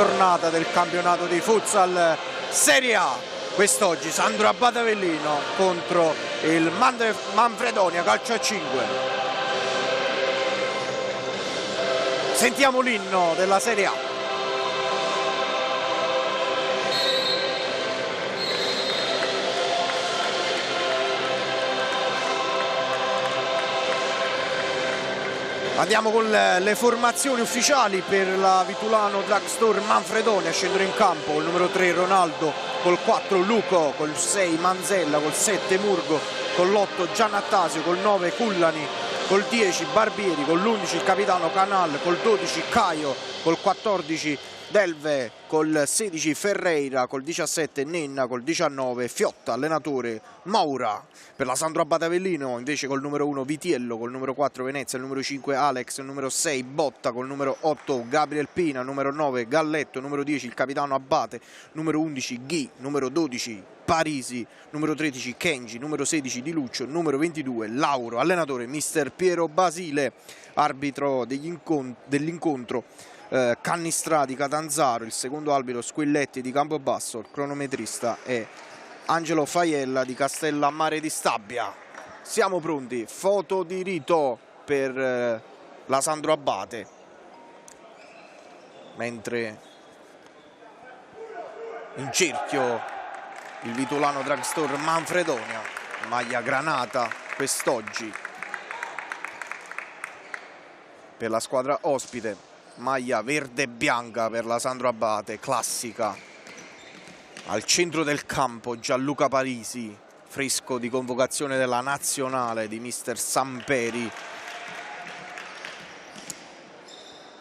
Giornata del campionato di futsal Serie A. Quest'oggi Sandro Abate Avellino contro il Manfredonia calcio a 5. Sentiamo l'inno della Serie A. Andiamo con le formazioni ufficiali per la Vitulano Drugstore Manfredonia. Scendono in campo col numero 3 Ronaldo, col 4 Luco, col 6 Manzella, col 7 Murgo, con l'8 Giannattasio, col 9 Cullani, col 10 Barbieri, con l'11 il capitano Canal, col 12 Caio, col 14 Delve, col 16 Ferreira, col 17 Nenna, col 19 Fiotta, allenatore Maura. Per la Sandro Abate Avellino invece col numero 1 Vitiello, col numero 4 Venezia, il numero 5 Alex, il numero 6 Botta, col numero 8 Gabriel Pina, numero 9 Galletto, numero 10 il capitano Abate, numero 11 Ghi, numero 12 Parisi, numero 13 Kenji, numero 16 Di Luccio, numero 22 Lauro, allenatore mister Piero Basile, arbitro dell'incontro Cannistrati Catanzaro, il secondo arbitro Squilletti di Campobasso, il cronometrista è Angelo Faiella di Castellammare di Stabia. Siamo pronti, foto di rito per la Sandro Abate, mentre in cerchio il Vitulano Drugstore Manfredonia, maglia granata quest'oggi per la squadra ospite, maglia verde e bianca per la Sandro Abate, classica. Al centro del campo Gianluca Parisi, fresco di convocazione della nazionale di mister Samperi.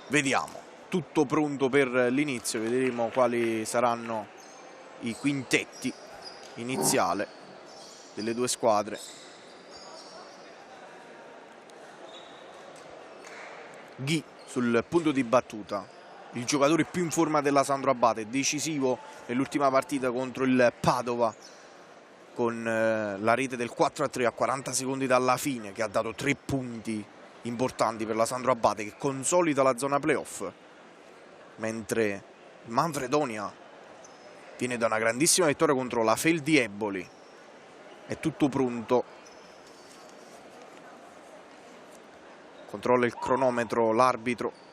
Vediamo, tutto pronto per l'inizio, vedremo quali saranno i quintetti iniziale delle due squadre. Ghi sul punto di battuta, il giocatore più in forma della Sandro Abate, decisivo nell'ultima partita contro il Padova con la rete del 4-3 a 40 secondi dalla fine, che ha dato 3 punti importanti per la Sandro Abate, che consolida la zona playoff, mentre Manfredonia viene da una grandissima vittoria contro la Feldi Eboli. È tutto pronto, controlla il cronometro l'arbitro.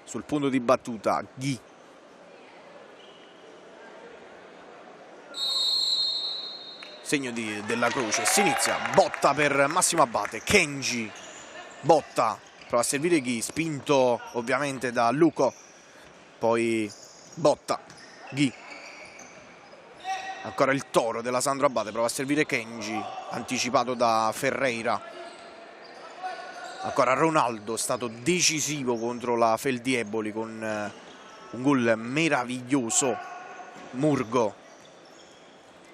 Sul punto di battuta Ghi, segno della croce, si inizia. Botta per Massimo Abate, Kenji, botta, prova a servire Ghi, spinto ovviamente da Luco, poi botta, Ghi, ancora il toro della Sandro Abate, prova a servire Kenji, anticipato da Ferreira. Ancora Ronaldo, è stato decisivo contro la Feldi Eboli con un gol meraviglioso. Murgo,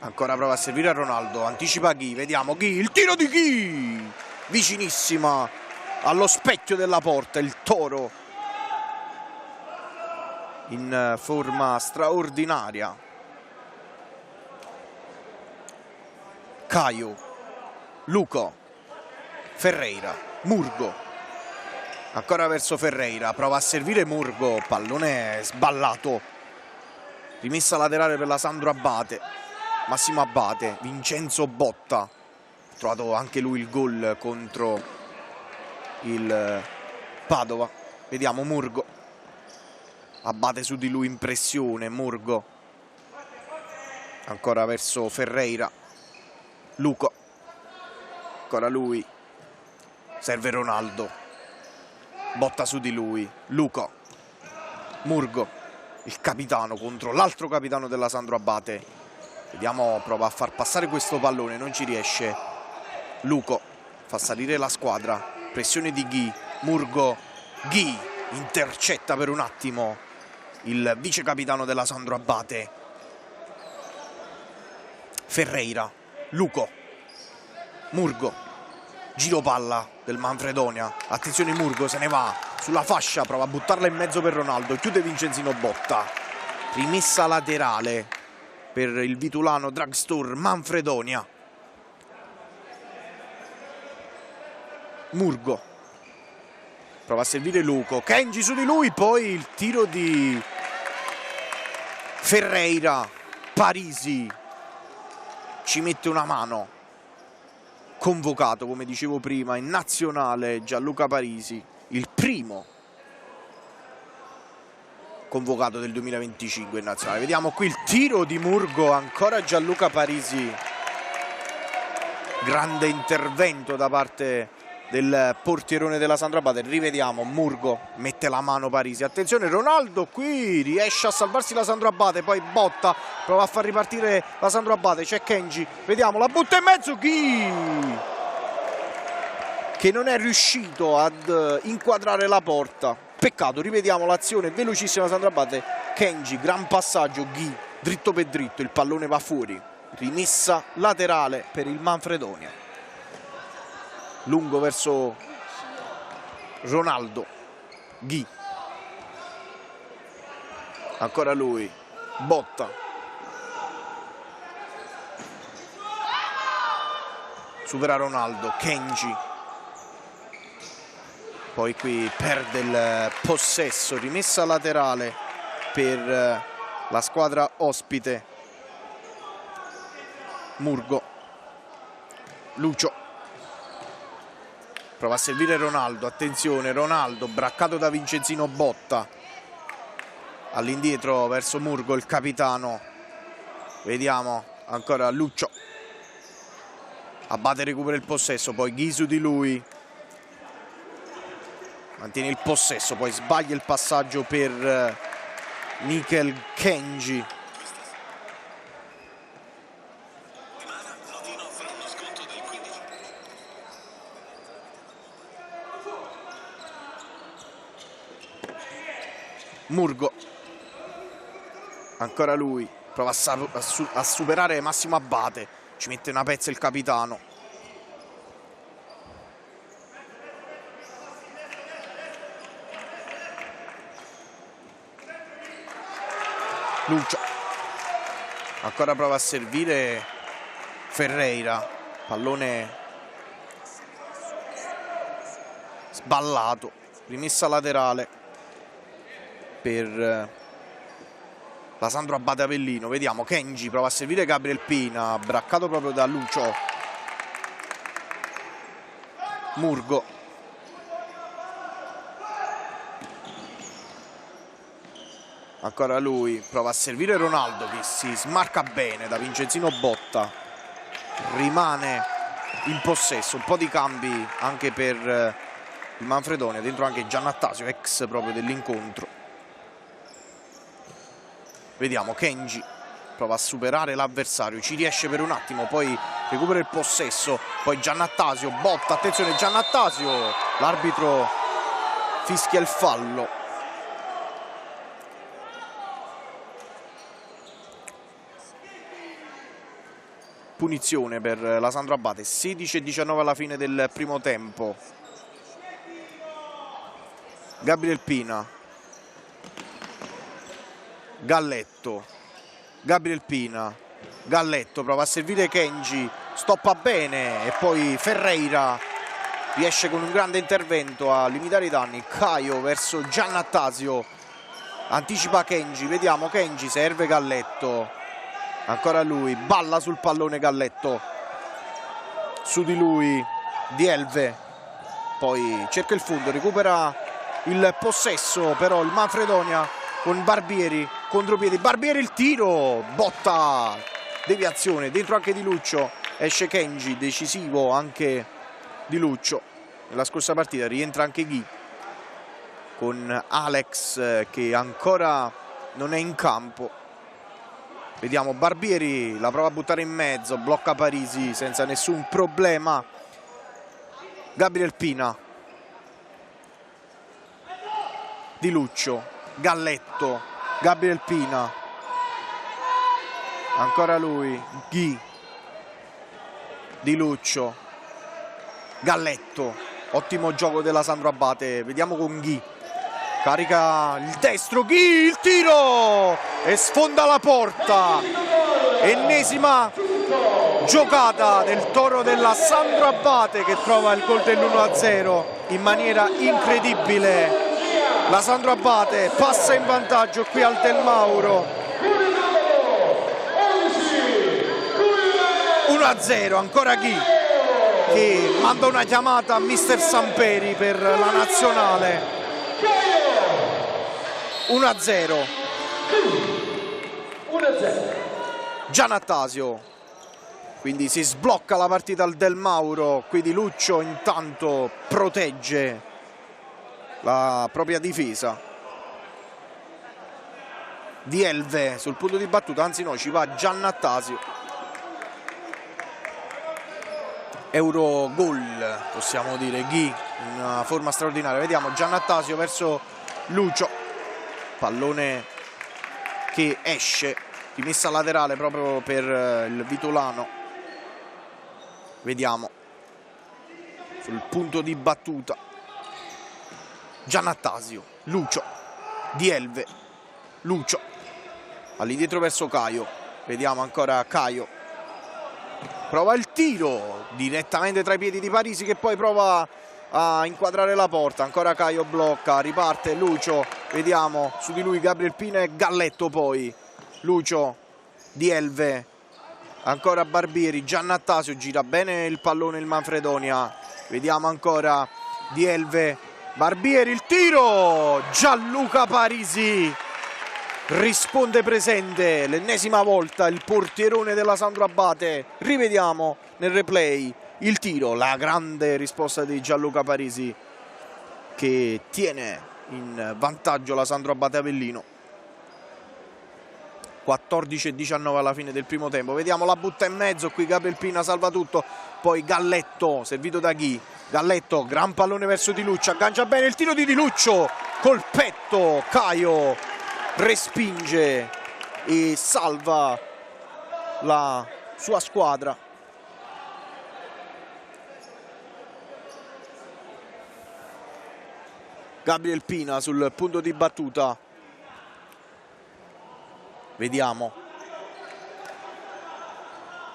ancora prova a servire a Ronaldo, anticipa Ghi, vediamo Ghi, il tiro di Ghi, vicinissima allo specchio della porta, il toro in forma straordinaria. Caio, Luco, Ferreira, Murgo, ancora verso Ferreira, prova a servire Murgo, pallone sballato, rimessa laterale per la Sandro Abate. Massimo Abate, Vincenzo Botta, ha trovato anche lui il gol contro il Padova. Vediamo Murgo, Abate su di lui in pressione, Murgo, ancora verso Ferreira, Luco, ancora lui, serve Ronaldo, botta su di lui, Luco, Murgo, il capitano contro l'altro capitano della Sandro Abate. Vediamo, prova a far passare questo pallone, non ci riesce. Luco fa salire la squadra, pressione di Ghi, Murgo, Ghi intercetta per un attimo il vice capitano della Sandro Abate. Ferreira, Luco, Murgo, giro palla del Manfredonia, attenzione Murgo, se ne va sulla fascia, prova a buttarla in mezzo per Ronaldo, chiude Vincenzino Botta, rimessa laterale per il Vitulano Drugstore Manfredonia. Murgo prova a servire Luco, Kenji su di lui, poi il tiro di Ferreira, Parisi ci mette una mano. Convocato, come dicevo prima, in nazionale Gianluca Parisi, il primo convocato del 2025 in nazionale. Vediamo qui il tiro di Murgo, ancora Gianluca Parisi. Grande intervento da parte del portierone della Sandro Abate. Rivediamo, Murgo mette la mano Parisi. Attenzione, Ronaldo qui riesce a salvarsi la Sandro Abate, poi botta, prova a far ripartire la Sandro Abate. C'è Kenji, vediamo, la butta in mezzo, Ghi, che non è riuscito ad inquadrare la porta. Peccato, rivediamo l'azione velocissima Sandro Abate. Kenji, gran passaggio, Ghi, dritto per dritto, il pallone va fuori. Rimessa laterale per il Manfredonia. Lungo verso Ronaldo, Ghi, ancora lui, botta, supera Ronaldo, Kenji, poi qui perde il possesso, rimessa laterale per la squadra ospite. Murgo, Lucio prova a servire Ronaldo, attenzione, Ronaldo braccato da Vincenzino, botta all'indietro verso Murgo, il capitano. Vediamo ancora Lucio, Abate recupera il possesso, poi Ghi su di lui, mantiene il possesso, poi sbaglia il passaggio per Michael Kenji. Murgo, ancora lui, prova a superare Massimo Abate, ci mette una pezza il capitano. Lucio, ancora prova a servire Ferreira, pallone sballato, rimessa laterale per la Sandro Abate Avellino. Vediamo, Kenji prova a servire Gabriel Pina, braccato proprio da Lucio. Murgo, ancora lui, prova a servire Ronaldo che si smarca bene da Vincenzino, botta, rimane in possesso. Un po' di cambi anche per il Manfredonia, dentro anche Giannattasio, ex proprio dell'incontro. Vediamo, Kenji prova a superare l'avversario, ci riesce per un attimo, poi recupera il possesso, poi Giannattasio, botta, attenzione Giannattasio, l'arbitro fischia il fallo. Punizione per la Sandro Abate, 16-19 alla fine del primo tempo. Gabriel Pina, Galletto, Gabriel Pina, Galletto prova a servire Kenji, stoppa bene e poi Ferreira riesce con un grande intervento a limitare i danni. Caio verso Giannattasio, anticipa Kenji, vediamo Kenji, serve Galletto, ancora lui, balla sul pallone Galletto, su di lui Dielve, poi cerca il fondo, recupera il possesso però il Manfredonia con Barbieri, contropiedi, Barbieri il tiro, botta, deviazione, dentro anche di Lucio, esce Kenji, decisivo anche di Lucio. Nella scorsa partita rientra anche Ghi, con Alex che ancora non è in campo. Vediamo Barbieri, la prova a buttare in mezzo, blocca Parisi senza nessun problema. Gabriel Pina, Di Lucio, Galletto, Gabriel Pina, ancora lui, Ghi, Di Lucio, Galletto, ottimo gioco della Sandro Abate. Vediamo con Ghi, carica il destro, Ghi, il tiro e sfonda la porta. Ennesima giocata del toro della Sandro Abate che trova il gol dell'1-0 in maniera incredibile. La Sandro Abate passa in vantaggio qui al Del Mauro 1-0, ancora Ghi che manda una chiamata a mister Samperi per la nazionale. 1-0. Giannattasio, quindi si sblocca la partita al Del Mauro. Qui Di Luccio intanto protegge la propria difesa. Di Elve sul punto di battuta, anzi no, ci va Giannattasio. Euro gol, possiamo dire. Ghi in una forma straordinaria. Vediamo Giannattasio verso Lucio, pallone che esce, rimessa laterale proprio per il Vitulano. Vediamo sul punto di battuta Giannattasio, Lucio, Di Elve, Lucio all'indietro verso Caio. Vediamo ancora Caio, prova il tiro direttamente tra i piedi di Parisi, che poi prova a inquadrare la porta. Ancora Caio blocca, riparte Lucio. Vediamo su di lui Gabriel Pina e Galletto. Poi Lucio, Di Elve, ancora Barbieri, Giannattasio, gira bene il pallone il Manfredonia. Vediamo ancora Di Elve, Barbieri, il tiro. Gianluca Parisi risponde presente l'ennesima volta il portierone della Sandro Abate. Rivediamo nel replay il tiro, la grande risposta di Gianluca Parisi che tiene in vantaggio la Sandro Abate Avellino. 14-19 alla fine del primo tempo. Vediamo la butta in mezzo, qui Gabriel Pina salva tutto, poi Galletto servito da Ghi. Galletto, gran pallone verso Di Luccio, aggancia bene il tiro di Luccio col petto. Caio respinge e salva la sua squadra. Gabriel Pina sul punto di battuta. Vediamo,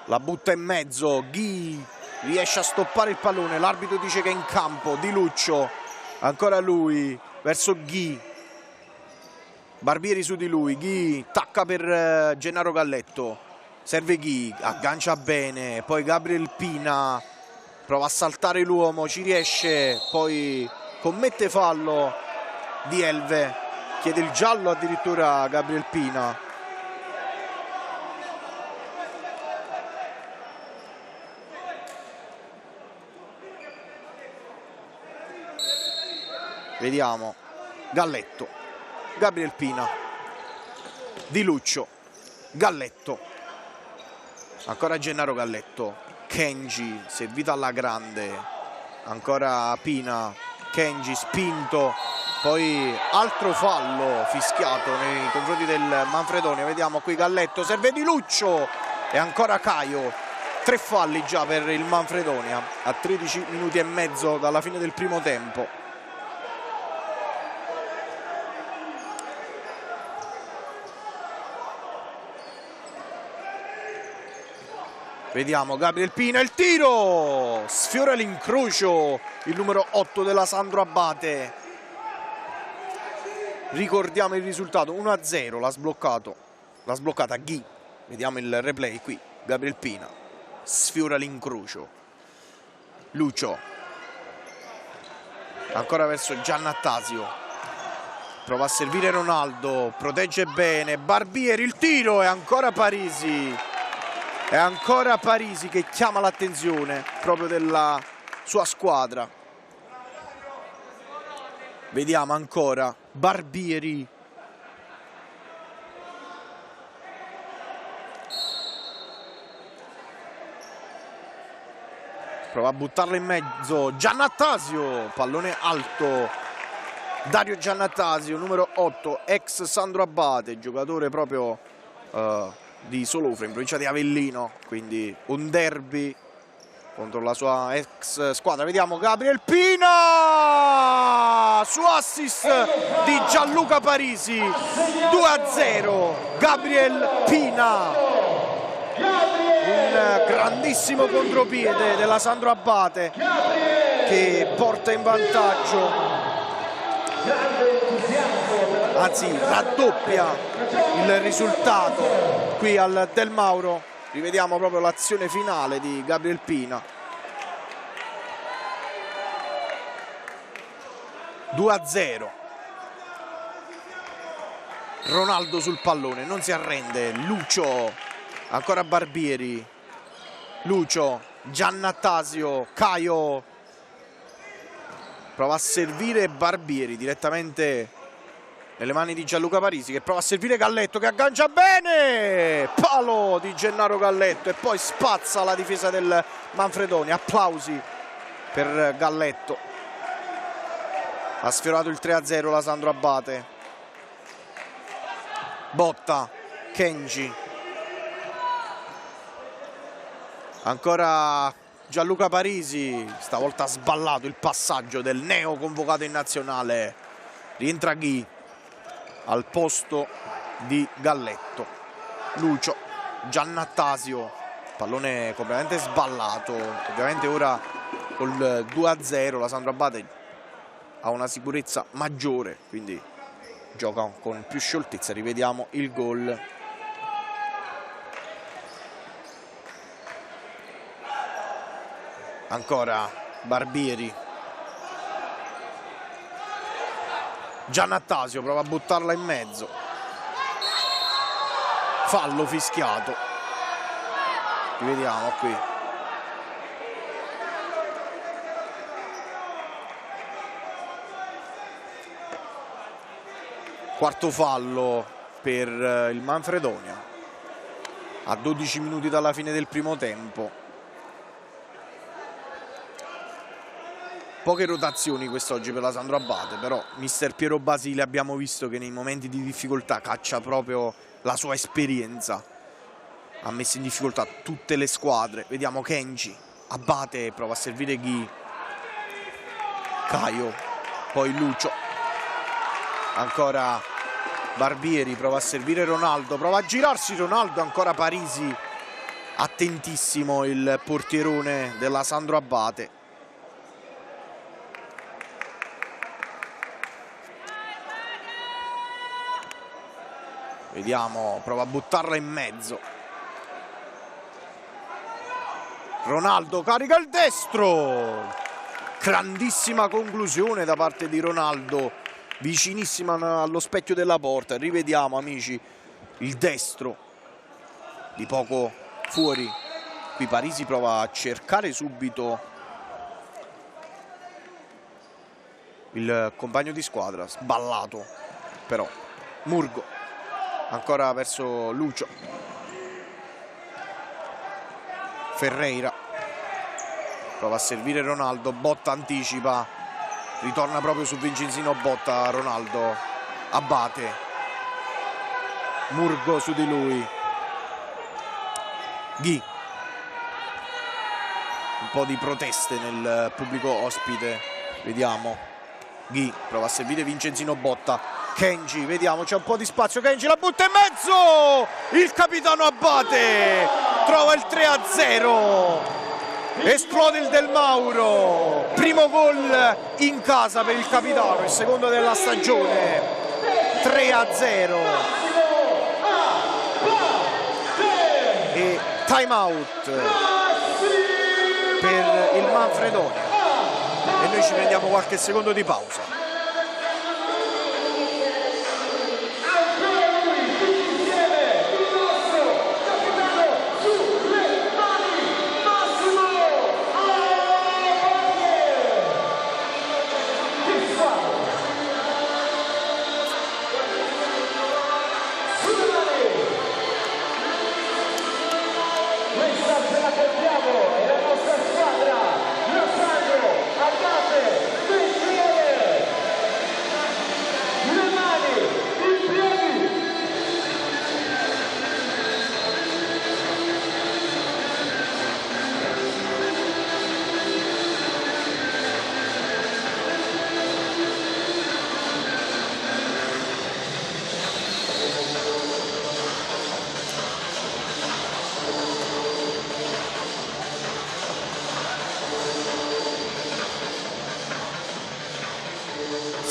la butta in mezzo, Ghi riesce a stoppare il pallone, l'arbitro dice che è in campo. Di Luccio, ancora lui verso Ghi, Barbieri su di lui, Ghi tacca per Gennaro Galletto, serve Ghi, aggancia bene, poi Gabriel Pina prova a saltare l'uomo, ci riesce, poi commette fallo Di Elve, chiede il giallo addirittura Gabriel Pina. Vediamo Galletto, Gabriel Pina, Di Luccio, Galletto, ancora Gennaro Galletto, Kenji servito alla grande, ancora Pina, Kenji spinto, poi altro fallo fischiato nei confronti del Manfredonia. Vediamo qui Galletto, serve Di Luccio e ancora Caio. 3 falli già per il Manfredonia a 13 minuti e mezzo dalla fine del primo tempo. Vediamo Gabriel Pina, il tiro, sfiora l'incrocio il numero 8 della Sandro Abate. Ricordiamo il risultato, 1-0, l'ha sbloccata Ghi. Vediamo il replay qui, Gabriel Pina sfiora l'incrocio, Lucio ancora verso Giannattasio, prova a servire Ronaldo, protegge bene Barbieri, il tiro, e ancora Parisi. È ancora Parisi che chiama l'attenzione proprio della sua squadra. Vediamo ancora Barbieri. Prova a buttarla in mezzo. Giannattasio, pallone alto. Dario Giannattasio, numero 8, ex Sandro Abate, giocatore proprio di Solofra in provincia di Avellino, quindi un derby contro la sua ex squadra. Vediamo Gabriel Pina su assist di Gianluca Parisi, 2-0 Gabriel Pina, un grandissimo contropiede della Sandro Abate che porta in vantaggio anzi raddoppia il risultato qui al Del Mauro. Rivediamo proprio l'azione finale di Gabriel Pina. 2-0. Ronaldo sul pallone, non si arrende. Lucio, ancora Barbieri. Lucio, Giannattasio, Caio. Prova a servire Barbieri direttamente nelle mani di Gianluca Parisi, che prova a servire Galletto, che aggancia bene. Palo di Gennaro Galletto e poi spazza la difesa del Manfredoni. Applausi per Galletto. Ha sfiorato il 3-0 la Sandro Abate. Botta, Kenji. Ancora Gianluca Parisi, stavolta ha sballato il passaggio del neo convocato in nazionale. Rientra Ghi al posto di Galletto. Lucio, Giannattasio, pallone completamente sballato. Ovviamente ora col 2-0 la Sandro Abate ha una sicurezza maggiore, quindi gioca con più scioltezza. Rivediamo il gol. Ancora Barbieri. Giannattasio prova a buttarla in mezzo. Fallo fischiato. Rivediamo qui. Quarto fallo per il Manfredonia a 12 minuti dalla fine del primo tempo. Poche rotazioni quest'oggi per la Sandro Abate, però mister Piero Basile abbiamo visto che nei momenti di difficoltà caccia proprio la sua esperienza. Ha messo in difficoltà tutte le squadre. Vediamo Kenji, Abate prova a servire Ghi, Caio, poi Lucio, ancora Barbieri prova a servire Ronaldo, prova a girarsi Ronaldo, ancora Parisi, attentissimo il portierone della Sandro Abate. Vediamo, prova a buttarla in mezzo. Ronaldo carica il destro. Grandissima conclusione da parte di Ronaldo, vicinissima allo specchio della porta. Rivediamo, amici, il destro di poco fuori. Qui Parisi prova a cercare subito il compagno di squadra, sballato però. Murgo ancora verso Lucio. Ferreira prova a servire Ronaldo. Botta anticipa, ritorna proprio su Vincenzino Botta. Ronaldo, Abate, Murgo su di lui. Ghi. Un po' di proteste nel pubblico ospite. Vediamo. Ghi prova a servire Vincenzino Botta. Kenji, vediamo, c'è un po' di spazio. Kenji la butta in mezzo. Il capitano Abate trova il 3-0. Esplode il Del Mauro. Primo gol in casa per il capitano, il secondo della stagione. 3-0. E time out per il Manfredonia. E noi ci prendiamo qualche secondo di pausa.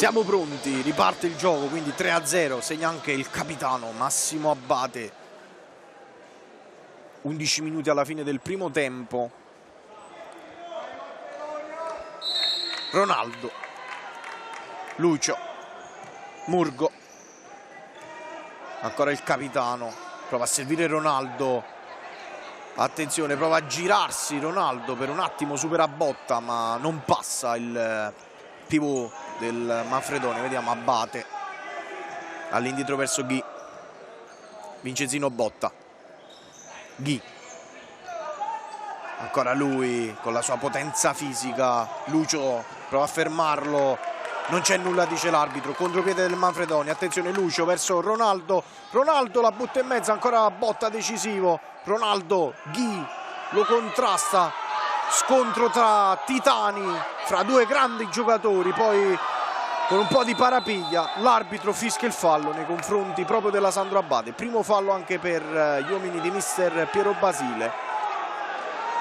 Siamo pronti, riparte il gioco, quindi 3-0, segna anche il capitano Massimo Abate. 11 minuti alla fine del primo tempo. Ronaldo, Lucio, Murgo, ancora il capitano, prova a servire Ronaldo, attenzione, prova a girarsi Ronaldo, per un attimo supera Botta ma non passa il pivot del Manfredonia. Vediamo Abate all'indietro verso Ghi, Vincenzino Botta, Ghi, ancora lui con la sua potenza fisica, Lucio prova a fermarlo, non c'è nulla, dice l'arbitro, contropiede del Manfredonia. Attenzione Lucio verso Ronaldo, Ronaldo la butta in mezzo, ancora Botta decisivo, Ronaldo, Ghi lo contrasta, scontro tra titani, fra due grandi giocatori, poi con un po' di parapiglia l'arbitro fischia il fallo nei confronti proprio della Sandro Abate, primo fallo anche per gli uomini di mister Piero Basile.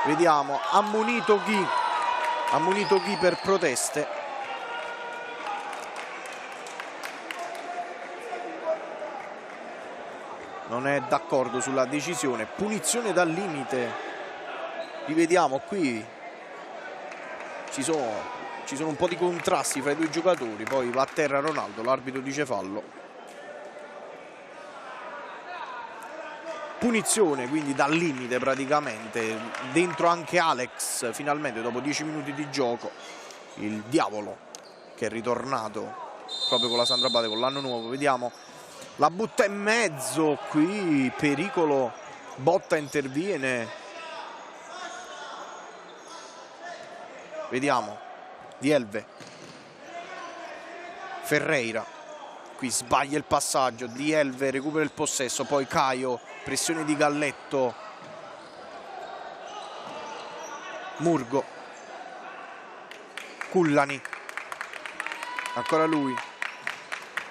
Vediamo, ammonito Ghi per proteste. Non è d'accordo sulla decisione, punizione dal limite. Rivediamo qui, ci sono un po' di contrasti fra i due giocatori, poi va a terra Ronaldo, l'arbitro dice fallo. Punizione quindi dal limite praticamente, dentro anche Alex finalmente dopo 10 minuti di gioco, il diavolo che è ritornato proprio con la Sandro Abate, con l'anno nuovo. Vediamo, la butta in mezzo, qui pericolo, Botta interviene. Vediamo, Dielve, Ferreira, qui sbaglia il passaggio, Dielve recupera il possesso, poi Caio, pressione di Galletto, Murgo, Cullani, ancora lui,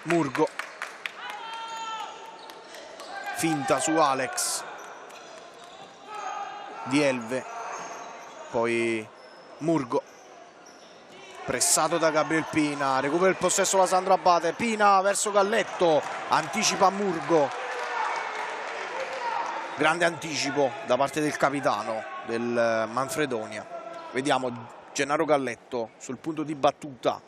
Murgo, finta su Alex, Dielve, poi Murgo, pressato da Gabriel Pina, recupera il possesso la Sandro Abate, Pina verso Galletto, anticipa Murgo, grande anticipo da parte del capitano del Manfredonia. Vediamo Gennaro Galletto sul punto di battuta,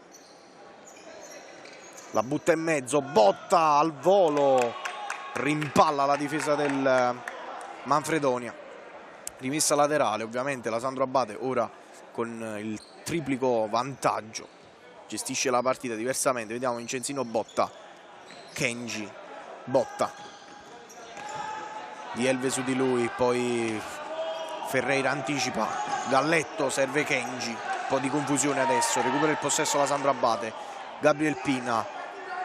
la butta in mezzo, Botta al volo, rimpalla la difesa del Manfredonia, rimessa laterale. Ovviamente la Sandro Abate ora con il triplico vantaggio gestisce la partita diversamente. Vediamo Vincenzino Botta, Kenji, Botta, Dielve su di lui, poi Ferreira anticipa, Galletto serve Kenji, un po' di confusione adesso, recupera il possesso la Sandro Abate, Gabriel Pina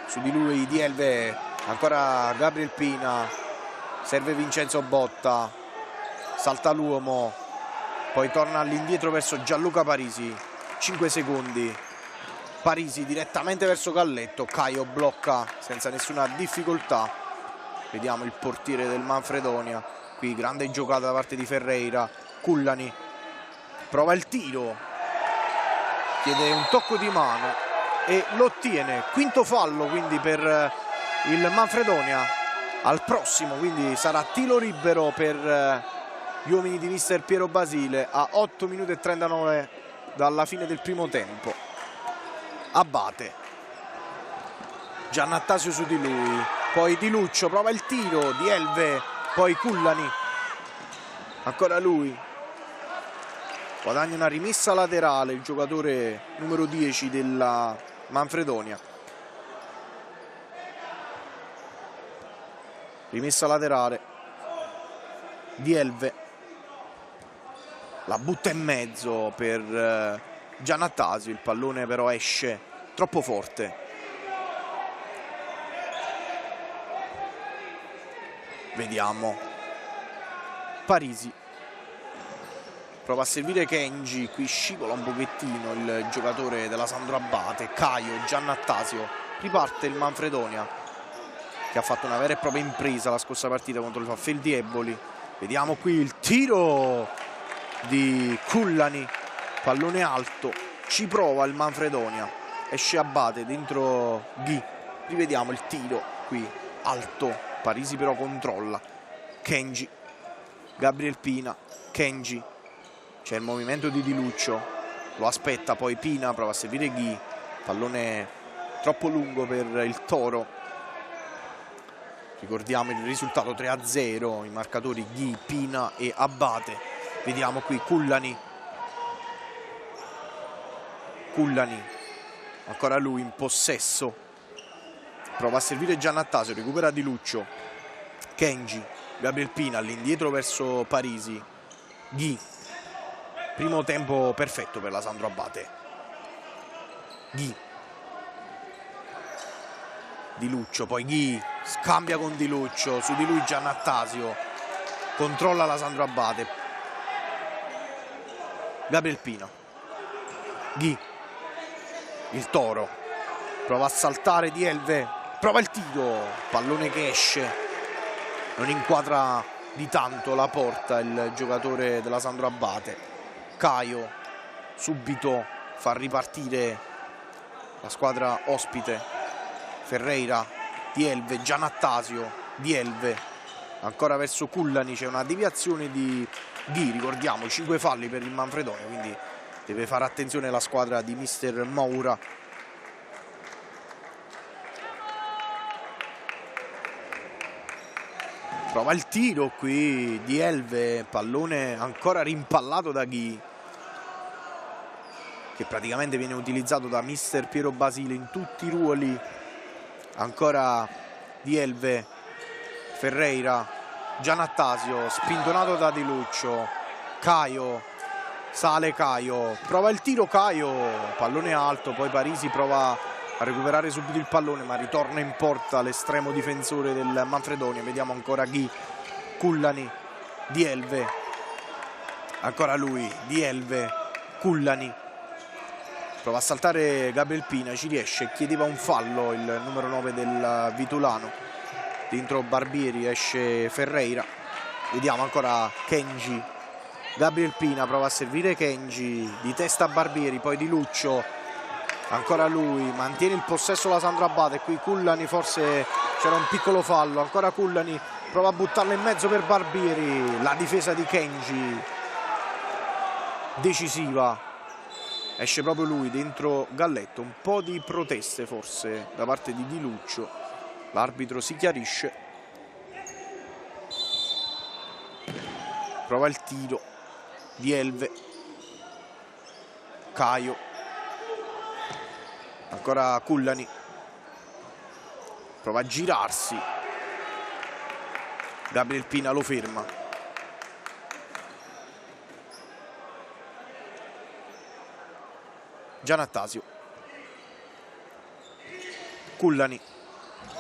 su di lui, Dielve, ancora Gabriel Pina, serve Vincenzo Botta, salta l'uomo, poi torna all'indietro verso Gianluca Parisi, 5 secondi, Parisi direttamente verso Galletto, Caio blocca senza nessuna difficoltà. Vediamo il portiere del Manfredonia, qui grande giocata da parte di Ferreira, Cullani prova il tiro, chiede un tocco di mano e lo ottiene, quinto fallo quindi per il Manfredonia, al prossimo quindi sarà tiro libero per gli uomini di mister Piero Basile a 8 minuti e 39 dalla fine del primo tempo. Abate, Giannattasio su di lui, poi Di Luccio prova il tiro, Dielve, poi Cullani, ancora lui, guadagna una rimessa laterale il giocatore numero 10 della Manfredonia. Rimessa laterale, Dielve, la butta in mezzo per Giannattasio, il pallone però esce troppo forte. Vediamo Parisi, prova a servire Kenji, qui scivola un pochettino il giocatore della Sandro Abate, Caio, Giannattasio, riparte il Manfredonia che ha fatto una vera e propria impresa la scorsa partita contro il Feldieboli. Vediamo qui il tiro di Cullani, pallone alto, ci prova il Manfredonia, esce Abate, dentro Ghi, rivediamo il tiro qui, alto, Parisi però controlla, Kenji, Gabriel Pina, Kenji, c'è il movimento di Luccio, lo aspetta, poi Pina prova a servire Ghi, pallone troppo lungo per il Toro. Ricordiamo il risultato 3-0, i marcatori Ghi, Pina e Abate. Vediamo qui Cullani, ancora lui in possesso, prova a servire Giannattasio, recupera Di Luccio, Kenji, Gabriel Pina all'indietro verso Parisi, Ghi, primo tempo perfetto per la Sandro Abate, Ghi, Di Luccio, poi Ghi, scambia con Di Luccio, su di lui Giannattasio, controlla la Sandro Abate, Gabriel Pina, Ghi, il Toro, prova a saltare Di Elve, prova il tiro, pallone che esce, non inquadra di tanto la porta il giocatore della Sandro Abate. Caio subito fa ripartire la squadra ospite, Ferreira, Di Elve, Giannattasio, Di Elve, ancora verso Cullani, c'è una deviazione di Ghi, ricordiamo 5 falli per il Manfredonia, quindi deve fare attenzione la squadra di mister Moura. Prova il tiro qui Di Elve, pallone ancora rimpallato da Ghi, che praticamente viene utilizzato da mister Piero Basile in tutti i ruoli. Ancora Di Elve, Ferreira, Giannattasio, spintonato da Di Luccio, Caio, sale Caio, prova il tiro Caio, pallone alto, poi Parisi prova a recuperare subito il pallone ma ritorna in porta l'estremo difensore del Manfredonia. Vediamo ancora Ghi, Cullani, Di Elve, ancora lui, Di Elve, Cullani, prova a saltare Gabriel Pina, ci riesce, chiedeva un fallo il numero 9 del Vitulano, dentro Barbieri, esce Ferreira, vediamo ancora Kenji, Gabriel Pina prova a servire Kenji, di testa Barbieri, poi Di Luccio, ancora lui, mantiene il possesso la Sandro Abate, qui Cullani, forse c'era un piccolo fallo, ancora Cullani prova a buttarla in mezzo per Barbieri, la difesa di Kenji decisiva, esce proprio lui dentro Galletto, un po' di proteste forse da parte di Di Luccio, l'arbitro si chiarisce, prova il tiro Di Elve, Caio, ancora Cullani, prova a girarsi, Gabriel Pina lo ferma, Giannattasio, Cullani,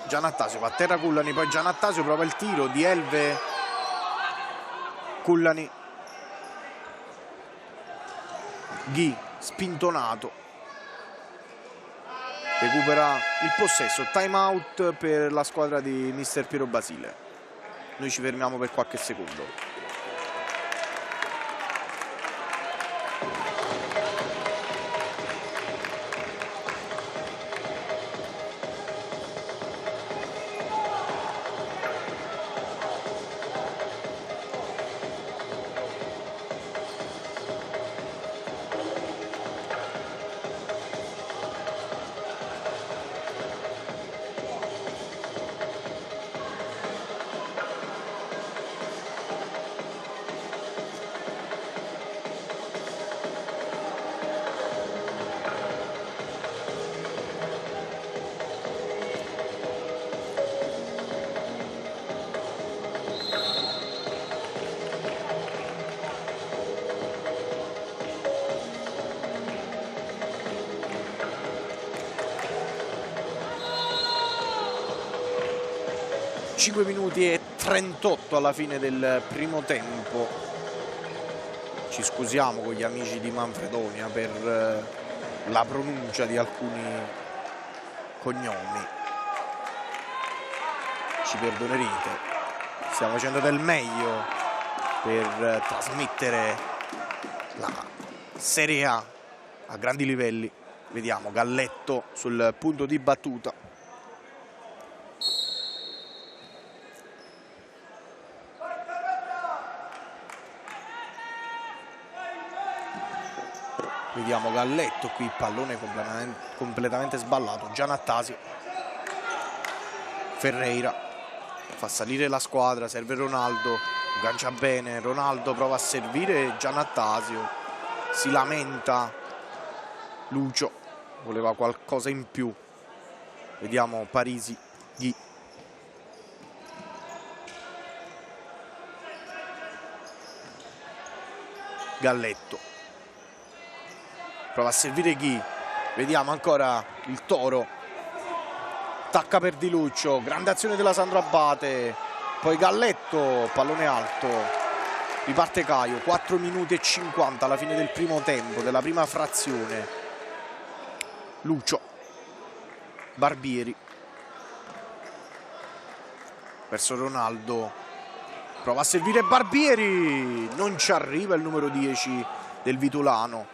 Giannattasio va a terra Cullani, poi Giannattasio prova il tiro, Di Elve, Cullani, Ghi, spintonato, recupera il possesso, time out per la squadra di mister Piero Basile. Noi ci fermiamo per qualche secondo. Minuti e 38 alla fine del primo tempo. Ci scusiamo con gli amici di Manfredonia per la pronuncia di alcuni cognomi, ci perdonerete, stiamo facendo del meglio per trasmettere la Serie A a grandi livelli Vediamo Galletto sul punto di battuta. Vediamo Galletto qui, pallone completamente sballato. Giannattasio, Ferreira fa salire la squadra, serve Ronaldo, aggancia bene, Ronaldo prova a servire Giannattasio, si lamenta Lucio, voleva qualcosa in più. Vediamo Parisi, Ghi, Galletto prova a servire Ghi, vediamo ancora il Toro, attacca per Di Luccio, grande azione della Sandro Abate, poi Galletto, pallone alto, riparte Caio, 4 minuti e 50 alla fine del primo tempo, della prima frazione. Lucio, Barbieri verso Ronaldo, prova a servire Barbieri, non ci arriva il numero 10 del Vitulano.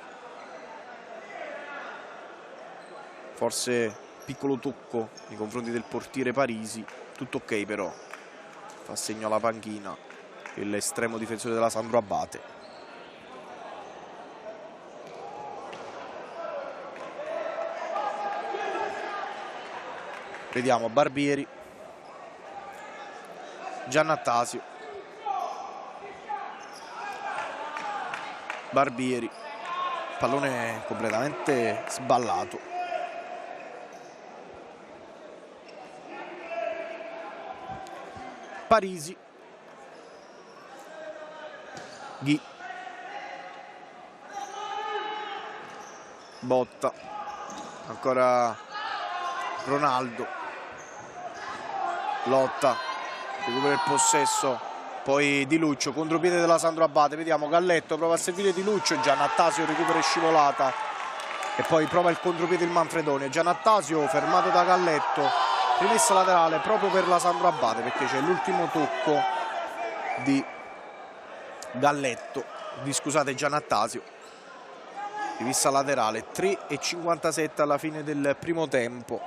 Forse piccolo tocco nei confronti del portiere Parisi, tutto ok però, fa segno alla panchina l'estremo difensore della Sandro Abate. Vediamo Barbieri, Giannattasio, Barbieri, pallone completamente sballato. Parisi, Ghi, Botta, ancora Ronaldo, lotta, recupera il possesso, poi Di Luccio, contropiede della Sandro Abate, vediamo Galletto, prova a servire Di Luccio, Giannattasio recupera e scivolata e poi prova il contropiede il Manfredonia, Giannattasio fermato da Galletto, rimessa laterale proprio per la Sandro Abate perché c'è l'ultimo tocco di Galletto, scusate Giannattasio, rimessa laterale, 3:57 alla fine del primo tempo.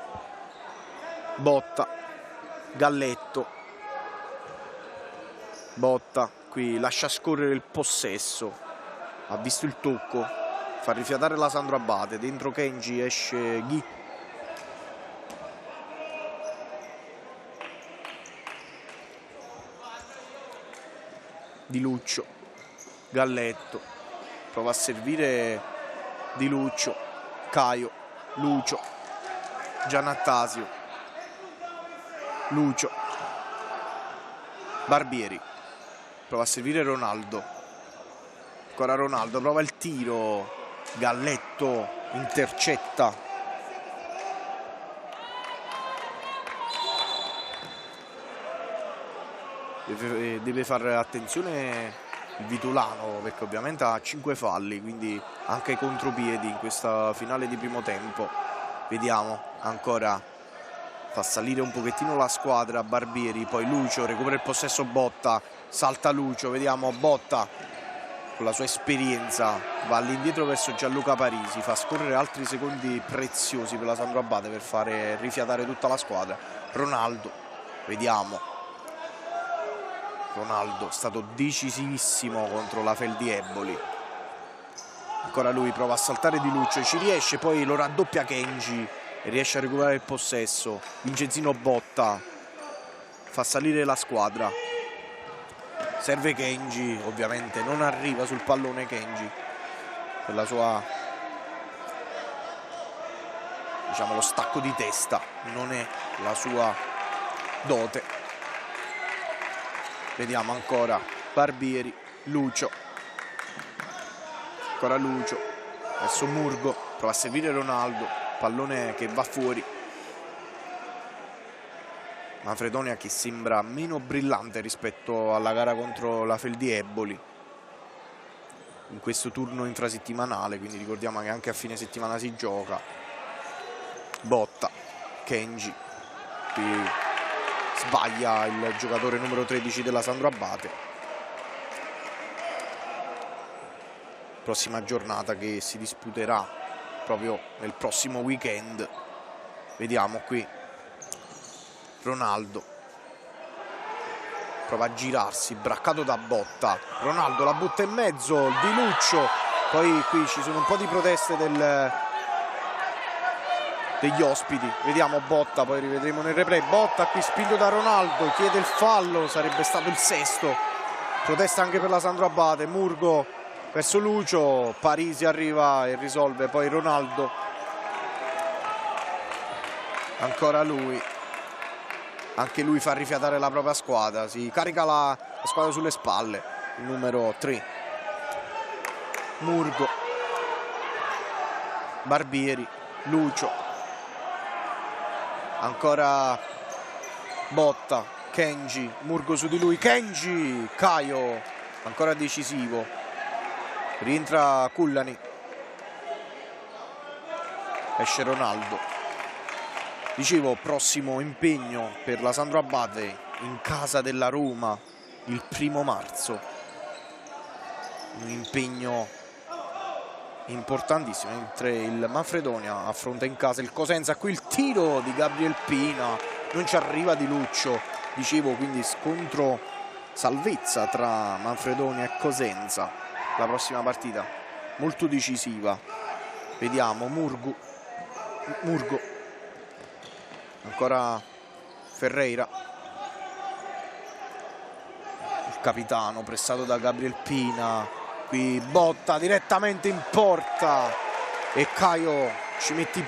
Botta, Galletto, Botta qui lascia scorrere il possesso, ha visto il tocco, fa rifiatare la Sandro Abate, dentro Kenji esce Ghi, Di Luccio, Galletto, prova a servire Di Luccio, Caio, Lucio, Giannattasio, Lucio, Barbieri, prova a servire Ronaldo, ancora Ronaldo, prova il tiro, Galletto intercetta, deve fare attenzione il Vitulano perché ovviamente ha 5 falli, quindi anche contropiedi in questa finale di primo tempo. Vediamo ancora, fa salire un pochettino la squadra Barbieri, poi Lucio recupera il possesso, Botta, salta Lucio, vediamo Botta con la sua esperienza va all'indietro verso Gianluca Parisi, fa scorrere altri secondi preziosi per la Sandro Abate per fare rifiatare tutta la squadra. Ronaldo, vediamo Ronaldo è stato decisivissimo contro la Feldi Eboli, ancora lui prova a saltare Di Luccio, ci riesce, poi lo raddoppia Kenji e riesce a recuperare il possesso. Vincenzino Botta fa salire la squadra, serve Kenji, ovviamente non arriva sul pallone Kenji per la sua, diciamo, lo stacco di testa non è la sua dote. Vediamo ancora Barbieri, Lucio, ancora Lucio verso Murgo, prova a servire Ronaldo, pallone che va fuori. Manfredonia che sembra meno brillante rispetto alla gara contro la Feldi Eboli in questo turno infrasettimanale, quindi ricordiamo che anche a fine settimana si gioca. Botta, Kenji, qui sbaglia il giocatore numero 13 della Sandro Abate. Prossima giornata che si disputerà proprio nel prossimo weekend. Vediamo qui Ronaldo prova a girarsi, braccato da Botta. Ronaldo la butta in mezzo, il di Luccio. Poi qui ci sono un po' di proteste degli ospiti. Vediamo Botta, poi rivedremo nel replay. Botta qui spinto da Ronaldo, chiede il fallo, sarebbe stato il sesto. Protesta anche per la Sandro Abate. Murgo verso Lucio, Parisi arriva e risolve, poi Ronaldo. Ancora lui. Anche lui fa rifiatare la propria squadra, si carica la squadra sulle spalle, il numero 3. Murgo, Barbieri, Lucio, ancora Botta, Kenji, Murgo su di lui, Kenji, Caio, ancora decisivo, rientra Cullani, esce Ronaldo. Dicevo, prossimo impegno per la Sandro Abate in casa della Roma il 1° marzo. Un impegno importantissimo, mentre il Manfredonia affronta in casa il Cosenza. Qui il tiro di Gabriel Pina, non ci arriva di Luccio. Dicevo, quindi scontro salvezza tra Manfredonia e Cosenza. La prossima partita molto decisiva. Vediamo Murgo. Ancora Ferreira, il capitano pressato da Gabriel Pina. Qui Botta direttamente in porta e Caio ci mette i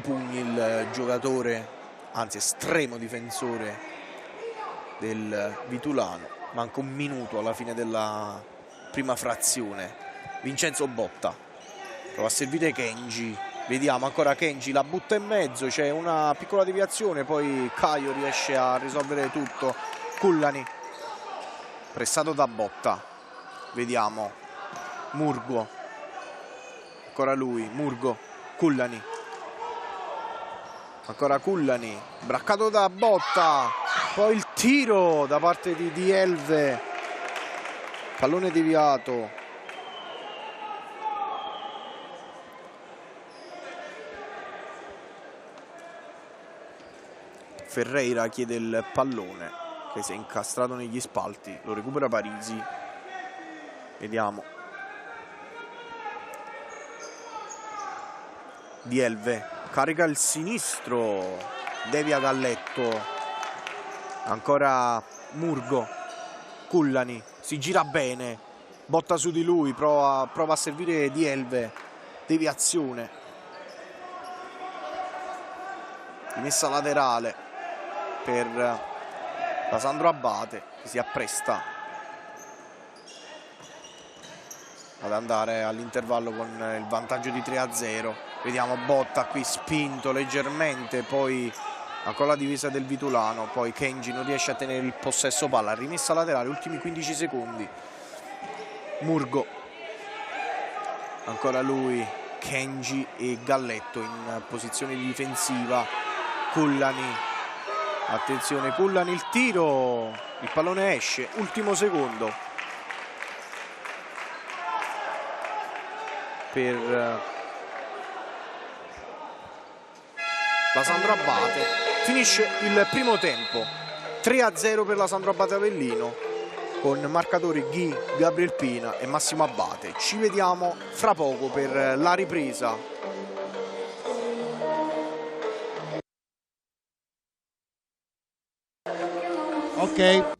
pugni il giocatore, anzi estremo difensore del Vitulano. Manca un minuto alla fine della prima frazione. Vincenzo Botta prova a servire Kenji. Vediamo ancora Kenji, la butta in mezzo, c'è una piccola deviazione, poi Caio riesce a risolvere tutto. Cullani, pressato da Botta. Vediamo Murgo, ancora lui, Murgo, Cullani, ancora Cullani, braccato da Botta. Poi il tiro da parte di Elve, pallone deviato. Ferreira chiede il pallone che si è incastrato negli spalti, lo recupera Parisi. Vediamo Di Elve, carica il sinistro, devia Galletto, ancora Murgo, Cullani, si gira bene, botta su di lui, prova a servire Di Elve, deviazione, rimessa laterale per la Sandro Abate, che si appresta ad andare all'intervallo con il vantaggio di 3-0. Vediamo Botta qui spinto leggermente, poi ancora la difesa del Vitulano, poi Kenji non riesce a tenere il possesso palla, rimessa laterale, ultimi 15 secondi. Murgo, ancora lui, Kenji e Galletto in posizione difensiva. Cullani, attenzione Cullani, il tiro, il pallone esce, ultimo secondo per la Sandro Abate. Finisce il primo tempo, 3-0 per la Sandro Abate Avellino, con marcatori Ghi, Gabriel Pina e Massimo Abate. Ci vediamo fra poco per la ripresa. Ok.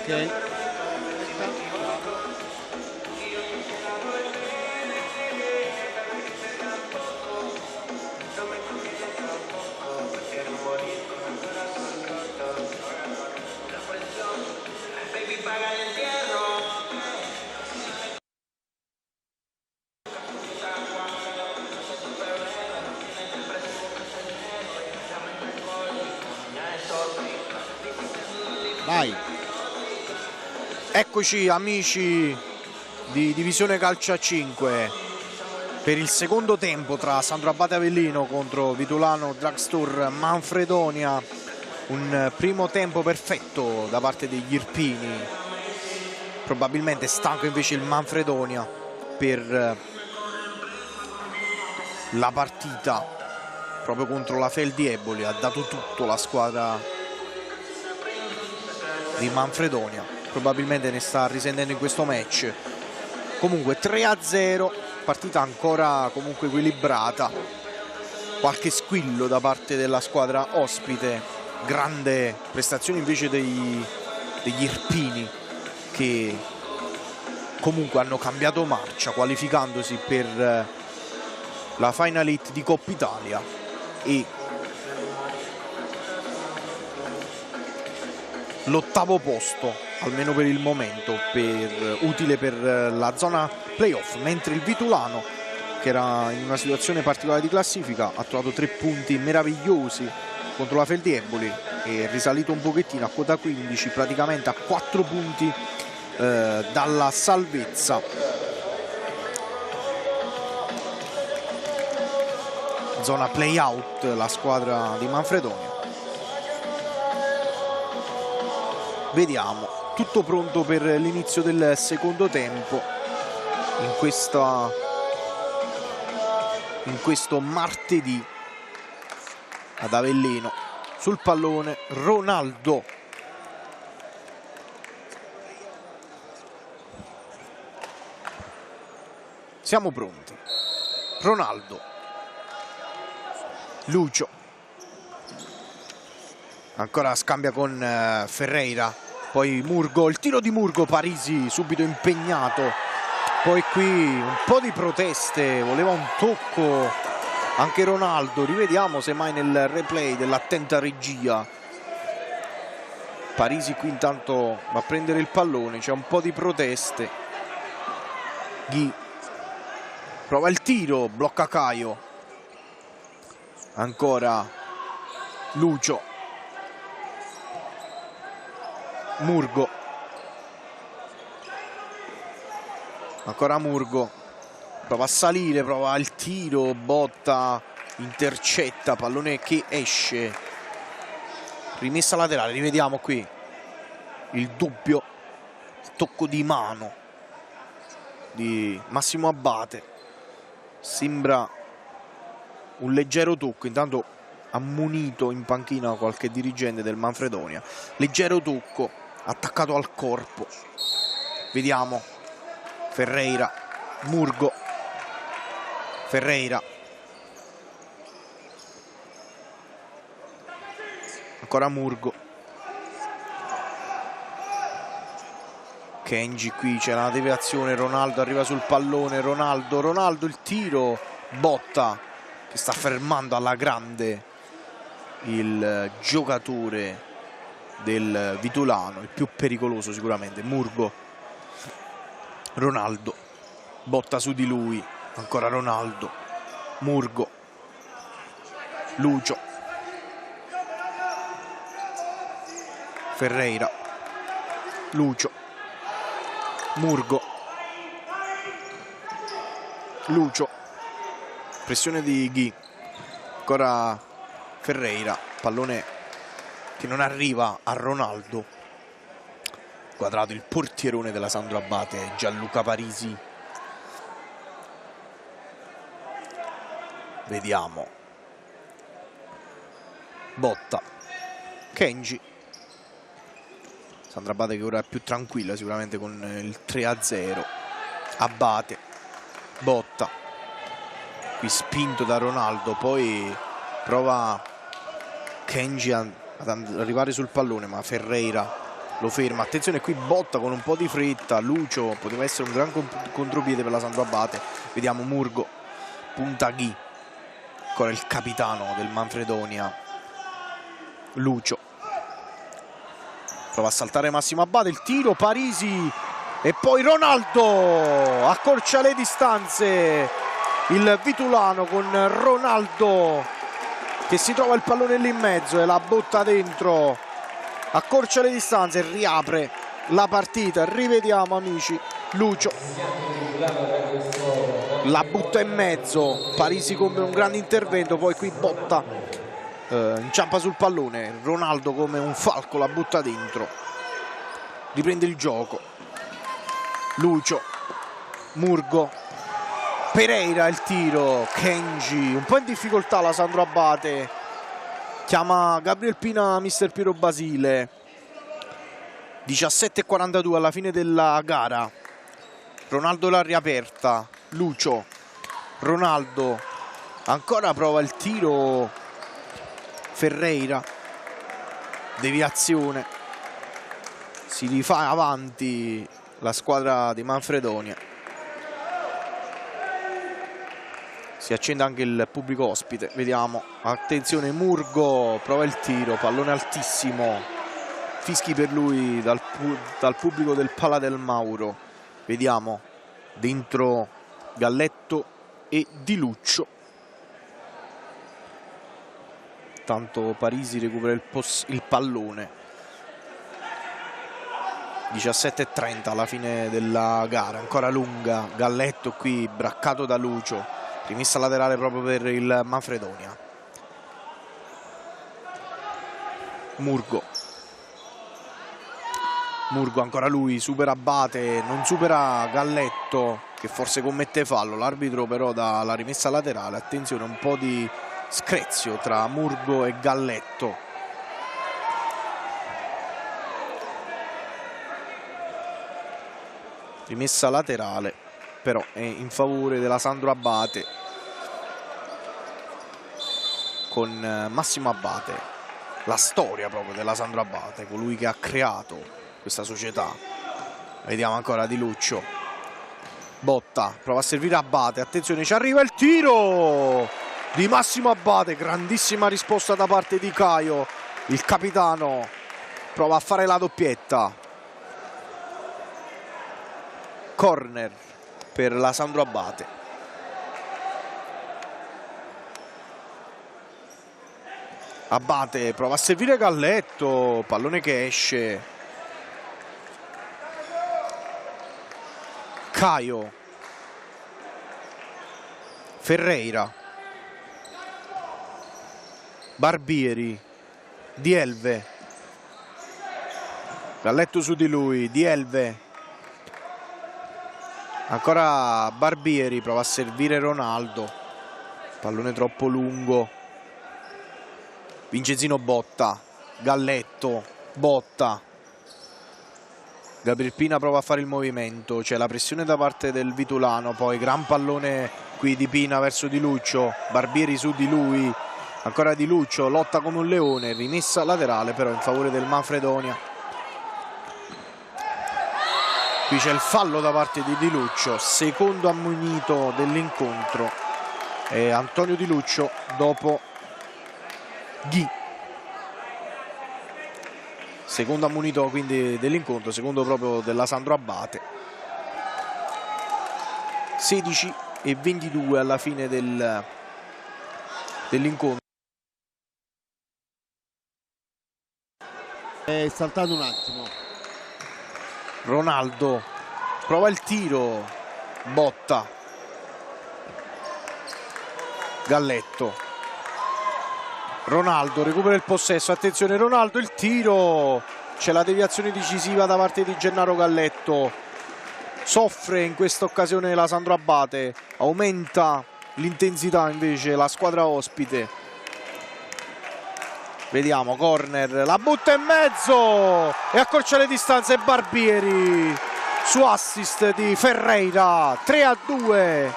Ok. Vai. Eccoci amici di Divisione Calcio a 5 per il secondo tempo tra Sandro Abate Avellino contro Vitulano Drugstore Manfredonia. Un primo tempo perfetto da parte degli irpini, probabilmente stanco invece il Manfredonia per la partita proprio contro la Feldi Eboli. Ha dato tutto la squadra di Manfredonia, probabilmente ne sta risentendo in questo match. Comunque 3-0, partita ancora comunque equilibrata, qualche squillo da parte della squadra ospite, grande prestazione invece degli irpini, che comunque hanno cambiato marcia qualificandosi per la Final 8 di Coppa Italia e l'8° posto, almeno per il momento, utile per la zona playoff, mentre il Vitulano, che era in una situazione particolare di classifica, ha trovato 3 punti meravigliosi contro la Feldi Eboli e è risalito un pochettino a quota 15, praticamente a 4 punti dalla salvezza. Zona play-out la squadra di Manfredonia. Vediamo, tutto pronto per l'inizio del secondo tempo in questo martedì ad Avellino. Sul pallone Ronaldo. Siamo pronti. Ronaldo. Lucio. Ancora scambia con Ferreira. Poi Murgo, il tiro di Murgo, Parisi subito impegnato. Poi qui un po' di proteste, voleva un tocco anche Ronaldo. Rivediamo semmai nel replay dell'attenta regia. Parisi qui intanto va a prendere il pallone, c'è un po' di proteste. Ghi prova il tiro, blocca Caio. Ancora Lucio. Murgo. Ancora Murgo. Prova a salire, prova il tiro, botta, intercetta, pallone che esce. Rimessa laterale, rivediamo qui il dubbio tocco di mano di Massimo Abate. Sembra un leggero tocco, intanto ammonito in panchina qualche dirigente del Manfredonia. Leggero tocco attaccato al corpo. Vediamo Ferreira, Murgo, Ferreira, ancora Murgo, Kenji. Qui c'è la deviazione, Ronaldo arriva sul pallone, Ronaldo il tiro, botta che sta fermando alla grande il giocatore del Vitulano, il più pericoloso sicuramente, Murgo. Ronaldo, botta su di lui, ancora Ronaldo, Murgo, Lucio, Ferreira, Lucio, Murgo, Lucio, pressione di Ghi, ancora Ferreira, pallone che non arriva a Ronaldo. Quadrato il portierone della Sandro Abate, Gianluca Parisi. Vediamo. Botta. Kenji. Sandro Abate che ora è più tranquilla sicuramente con il 3-0. Abate. Botta. Qui spinto da Ronaldo, poi prova Kenji ad arrivare sul pallone, ma Ferreira lo ferma. Attenzione qui Botta con un po' di fretta, Lucio, poteva essere un gran contropiede per la Sandro Abate. Vediamo Murgo, punta Ghi, ancora il capitano del Manfredonia, Lucio. Prova a saltare Massimo Abate, il tiro, Parisi e poi Ronaldo accorcia le distanze. Il Vitulano con Ronaldo che si trova il pallone lì in mezzo e la botta dentro, accorcia le distanze e riapre la partita. Rivediamo amici, Lucio la butta in mezzo, Parisi compie un grande intervento, poi qui Botta inciampa sul pallone, Ronaldo come un falco la butta dentro, riprende il gioco, Lucio, Murgo, Pereira il tiro, Kenji un po' in difficoltà la Sandro Abate, chiama Gabriel Pina mister Piero Basile. 17:42 alla fine della gara, Ronaldo l'ha riaperta, Lucio, Ronaldo ancora prova il tiro, Ferreira, deviazione, si rifà avanti la squadra di Manfredonia. Si accende anche il pubblico ospite, vediamo, attenzione Murgo, prova il tiro, pallone altissimo, fischi per lui dal pubblico del Pala del Mauro. Vediamo dentro Galletto e Di Luccio. Tanto Parisi recupera il pallone. 17:30 alla fine della gara, ancora lunga, Galletto qui braccato da Lucio, rimessa laterale proprio per il Manfredonia. Murgo ancora lui, supera Abate, non supera Galletto che forse commette fallo, l'arbitro però dà la rimessa laterale. Attenzione, un po' di screzio tra Murgo e Galletto. Rimessa laterale però è in favore della Sandro Abate, con Massimo Abate, la storia proprio della Sandro Abate, colui che ha creato questa società. Vediamo ancora Di Luccio, Botta prova a servire Abate, attenzione, ci arriva il tiro di Massimo Abate, grandissima risposta da parte di Caio, il capitano prova a fare la doppietta. Corner per la Sandro Abate. Abate prova a servire Galletto, pallone che esce. Caio, Ferreira, Barbieri, Dielve, Galletto su di lui, Dielve, ancora Barbieri, prova a servire Ronaldo, pallone troppo lungo, Vincenzino Botta, Galletto, Botta, Gabriel Pina prova a fare il movimento, c'è la pressione da parte del Vitulano, poi gran pallone qui di Pina verso Di Luccio, Barbieri su di lui, ancora Di Luccio, lotta come un leone, rimessa laterale però in favore del Manfredonia. Qui c'è il fallo da parte di Di Luccio, secondo ammonito dell'incontro, e Antonio Di Luccio dopo Ghi. Secondo ammonito quindi dell'incontro, secondo proprio della Sandro Abate. 16:22 alla fine dell'incontro. È saltato un attimo. Ronaldo prova il tiro, Botta, Galletto, Ronaldo recupera il possesso, attenzione Ronaldo, il tiro, c'è la deviazione decisiva da parte di Gennaro Galletto, soffre in questa occasione la Sandro Abate, aumenta l'intensità invece la squadra ospite. Vediamo, corner, la butta in mezzo e accorcia le distanze Barbieri su assist di Ferreira. 3-2,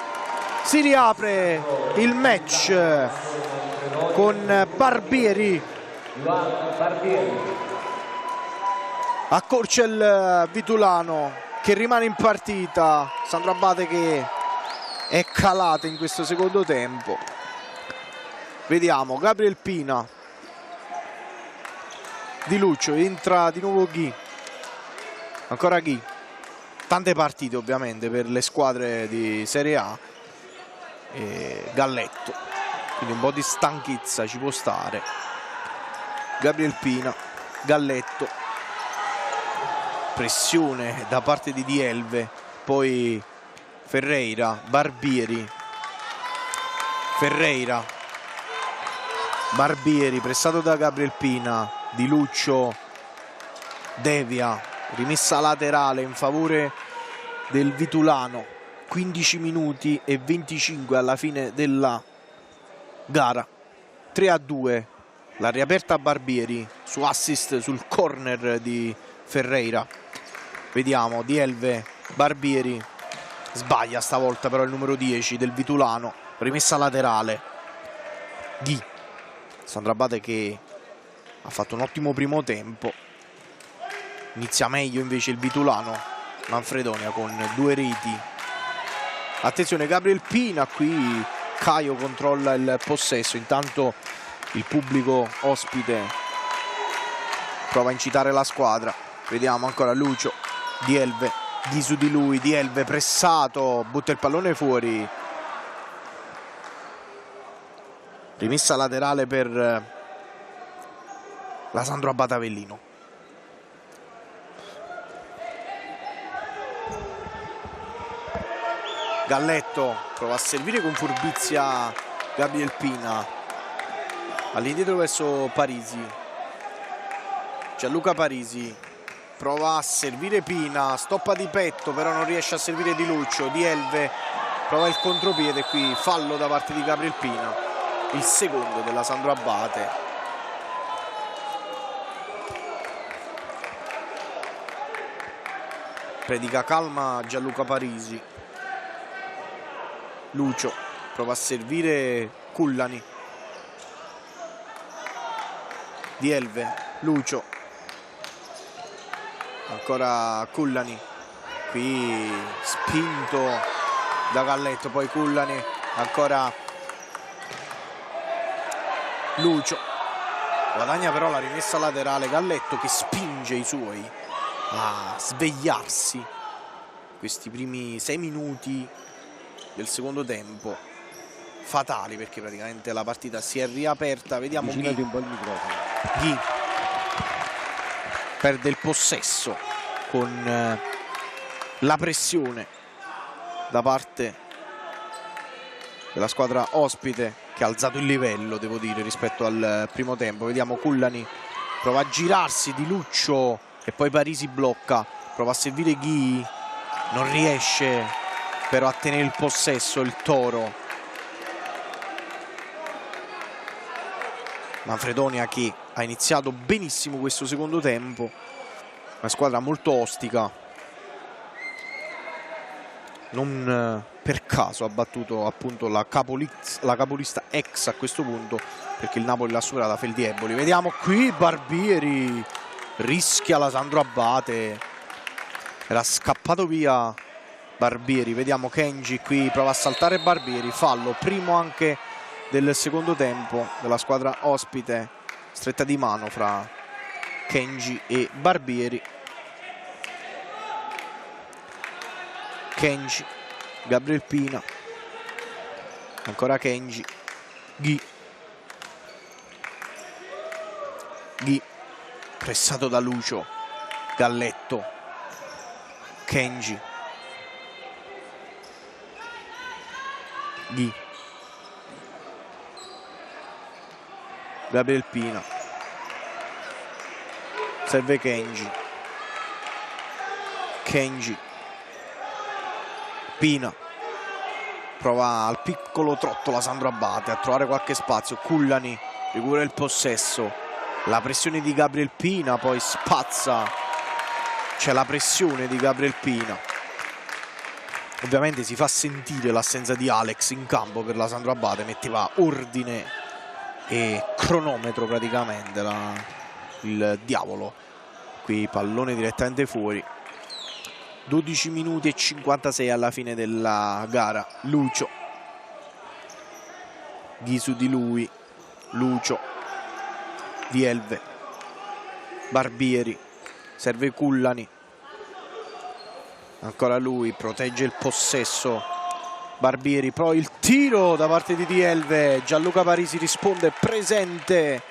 si riapre il match con Barbieri. accorcia il Vitulano che rimane in partita. Sandro Abate che è calata in questo secondo tempo. Vediamo Gabriel Pina, Di Lucio, entra di nuovo Ghi, ancora Ghi. Tante partite ovviamente per le squadre di Serie A. E Galletto, quindi un po' di stanchezza ci può stare. Gabriel Pina, Galletto, pressione da parte di Dielve, poi Ferreira, Barbieri, Ferreira, Barbieri pressato da Gabriel Pina, Di Lucio devia, rimessa laterale in favore del Vitulano. 15 minuti e 25 alla fine della gara. 3-2, la riaperta Barbieri su assist sul corner di Ferreira. Vediamo Dielve, Barbieri, sbaglia stavolta però il numero 10 del Vitulano, rimessa laterale. Ghi, Sandro Abate che ha fatto un ottimo primo tempo. Inizia meglio invece il Vitulano, Manfredonia con 2 reti. Attenzione Gabriel Pina, qui Caio controlla il possesso, intanto il pubblico ospite prova a incitare la squadra. Vediamo ancora Lucio, Dielve, Ghi su di lui, Dielve pressato, butta il pallone fuori. Rimessa laterale per la Sandro Abate Avellino. Galletto prova a servire con furbizia Gabriel Pina, all'indietro verso Parisi. Gianluca Parisi prova a servire Pina, stoppa di petto però non riesce a servire Di Lucio. Dielve prova il contropiede, qui fallo da parte di Gabriel Pina, il secondo della Sandro Abate. Predica calma Gianluca Parisi. Lucio prova a servire Cullani. Dielve, Lucio, ancora Cullani, qui spinto da Galletto, poi Cullani, ancora Lucio, guadagna però la rimessa laterale Galletto che spinge i suoi a svegliarsi. Questi primi 6 minuti del secondo tempo fatali, perché praticamente la partita si è riaperta. Vediamo Ghi. Un po' il microfono. Ghi perde il possesso con la pressione da parte della squadra ospite, che ha alzato il livello, devo dire, rispetto al primo tempo. Vediamo Cullani, prova a girarsi Di Lucio e poi Parisi blocca, prova a servire Ghi, non riesce però a tenere il possesso il Toro. Manfredonia che ha iniziato benissimo questo secondo tempo, una squadra molto ostica, non per caso ha battuto appunto la capolista ex a questo punto, perché il Napoli l'ha superata Feldieboli. Vediamo qui Barbieri, rischia la Sandro Abate, era scappato via Barbieri. Vediamo Kenji, qui prova a saltare Barbieri, fallo, primo anche del secondo tempo della squadra ospite, stretta di mano fra Kenji e Barbieri. Kenji, Gabriel Pina, ancora Kenji, Ghi, pressato da Lucio, Galletto, Kenji, Ghi, Gabriel Pina, serve Kenji, Pina prova al piccolo trotto la Sandro Abate a trovare qualche spazio. Cullani recupera il possesso, la pressione di Gabriel Pina, poi spazza, c'è la pressione di Gabriel Pina. Ovviamente si fa sentire l'assenza di Alex in campo per la Sandro Abate, metteva ordine e cronometro praticamente il diavolo Qui pallone direttamente fuori. 12 minuti e 56 alla fine della gara. Lucio, Ghi su di lui, Lucio, Vielve, Barbieri, serve Cullani, ancora lui, protegge il possesso Barbieri, poi il tiro da parte di Vielve, Gianluca Parisi risponde presente.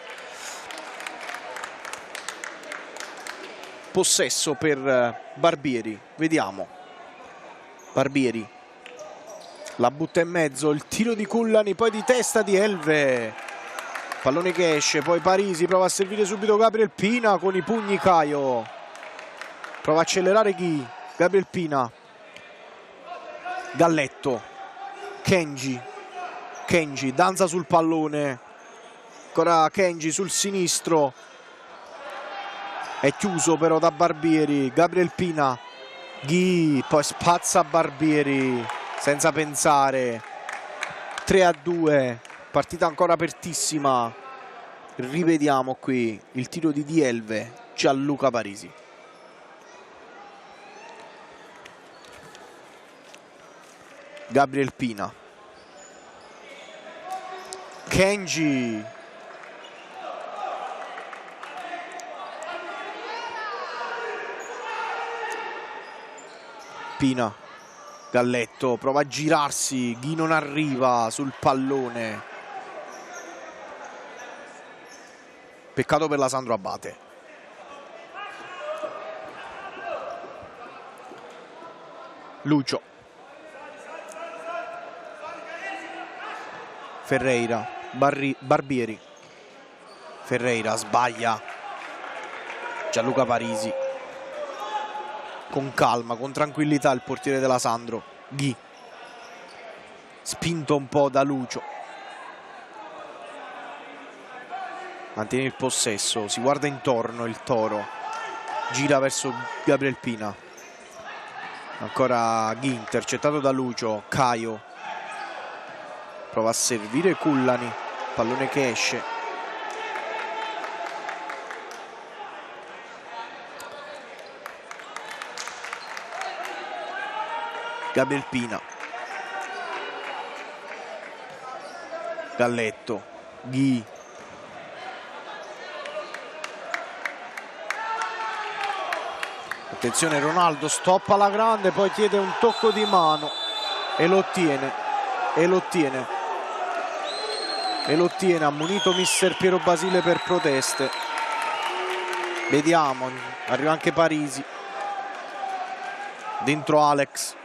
Possesso per Barbieri, vediamo. Barbieri la butta in mezzo, il tiro di Cullani, poi di testa di Elve, pallone che esce, poi Parisi prova a servire subito Gabriel Pina con i pugni. Caio prova a accelerare Ghi, Gabriel Pina, Galletto, Kenji danza sul pallone, ancora Kenji sul sinistro, è chiuso però da Barbieri, Gabriel Pina, Ghi, poi spazza Barbieri senza pensare. 3-2, partita ancora apertissima. Rivediamo qui il tiro di Vielve, Gianluca Parisi. Gabriel Pina, Kenji, Pina, Galletto prova a girarsi, Ghi non arriva sul pallone, peccato per la Sandro Abate. Lucio, Ferreira, Barbieri, Ferreira sbaglia, Gianluca Parisi, con calma, con tranquillità il portiere della Sandro, Ghi, spinto un po' da Lucio, mantiene il possesso, si guarda intorno il Toro, gira verso Gabriel Pina, ancora Ghi intercettato da Lucio, Caio prova a servire Cullani, pallone che esce, Gabriel Pina, Galletto, Ghi, attenzione Ronaldo, stop alla grande, poi chiede un tocco di mano e lo ottiene, ammonito mister Piero Basile per proteste. Vediamo, arriva anche Parisi, dentro Alex,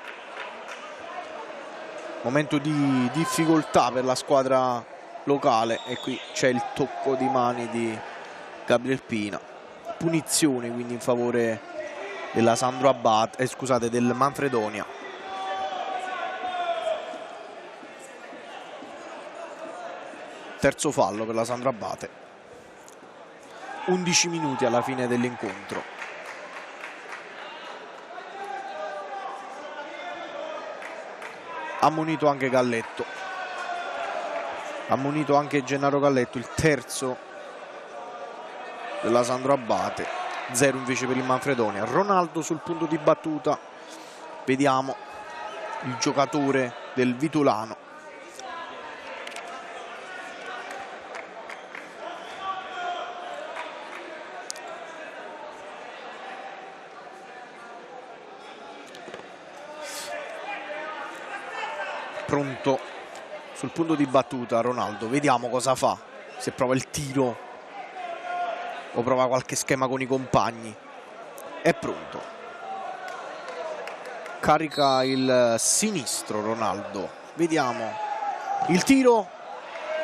momento di difficoltà per la squadra locale e qui c'è il tocco di mani di Gabriel Pina, punizione quindi in favore della Sandro Abate, scusate, del Manfredonia. Terzo fallo per la Sandro Abate. 11 minuti alla fine dell'incontro. Ammonito anche Galletto, ammonito anche Gennaro Galletto, il terzo della Sandro Abate, 0 invece per il Manfredonia. Ronaldo sul punto di battuta, vediamo il giocatore del Vitulano. Pronto sul punto di battuta Ronaldo, vediamo cosa fa, se prova il tiro o prova qualche schema con i compagni. È pronto, carica il sinistro Ronaldo, vediamo il tiro,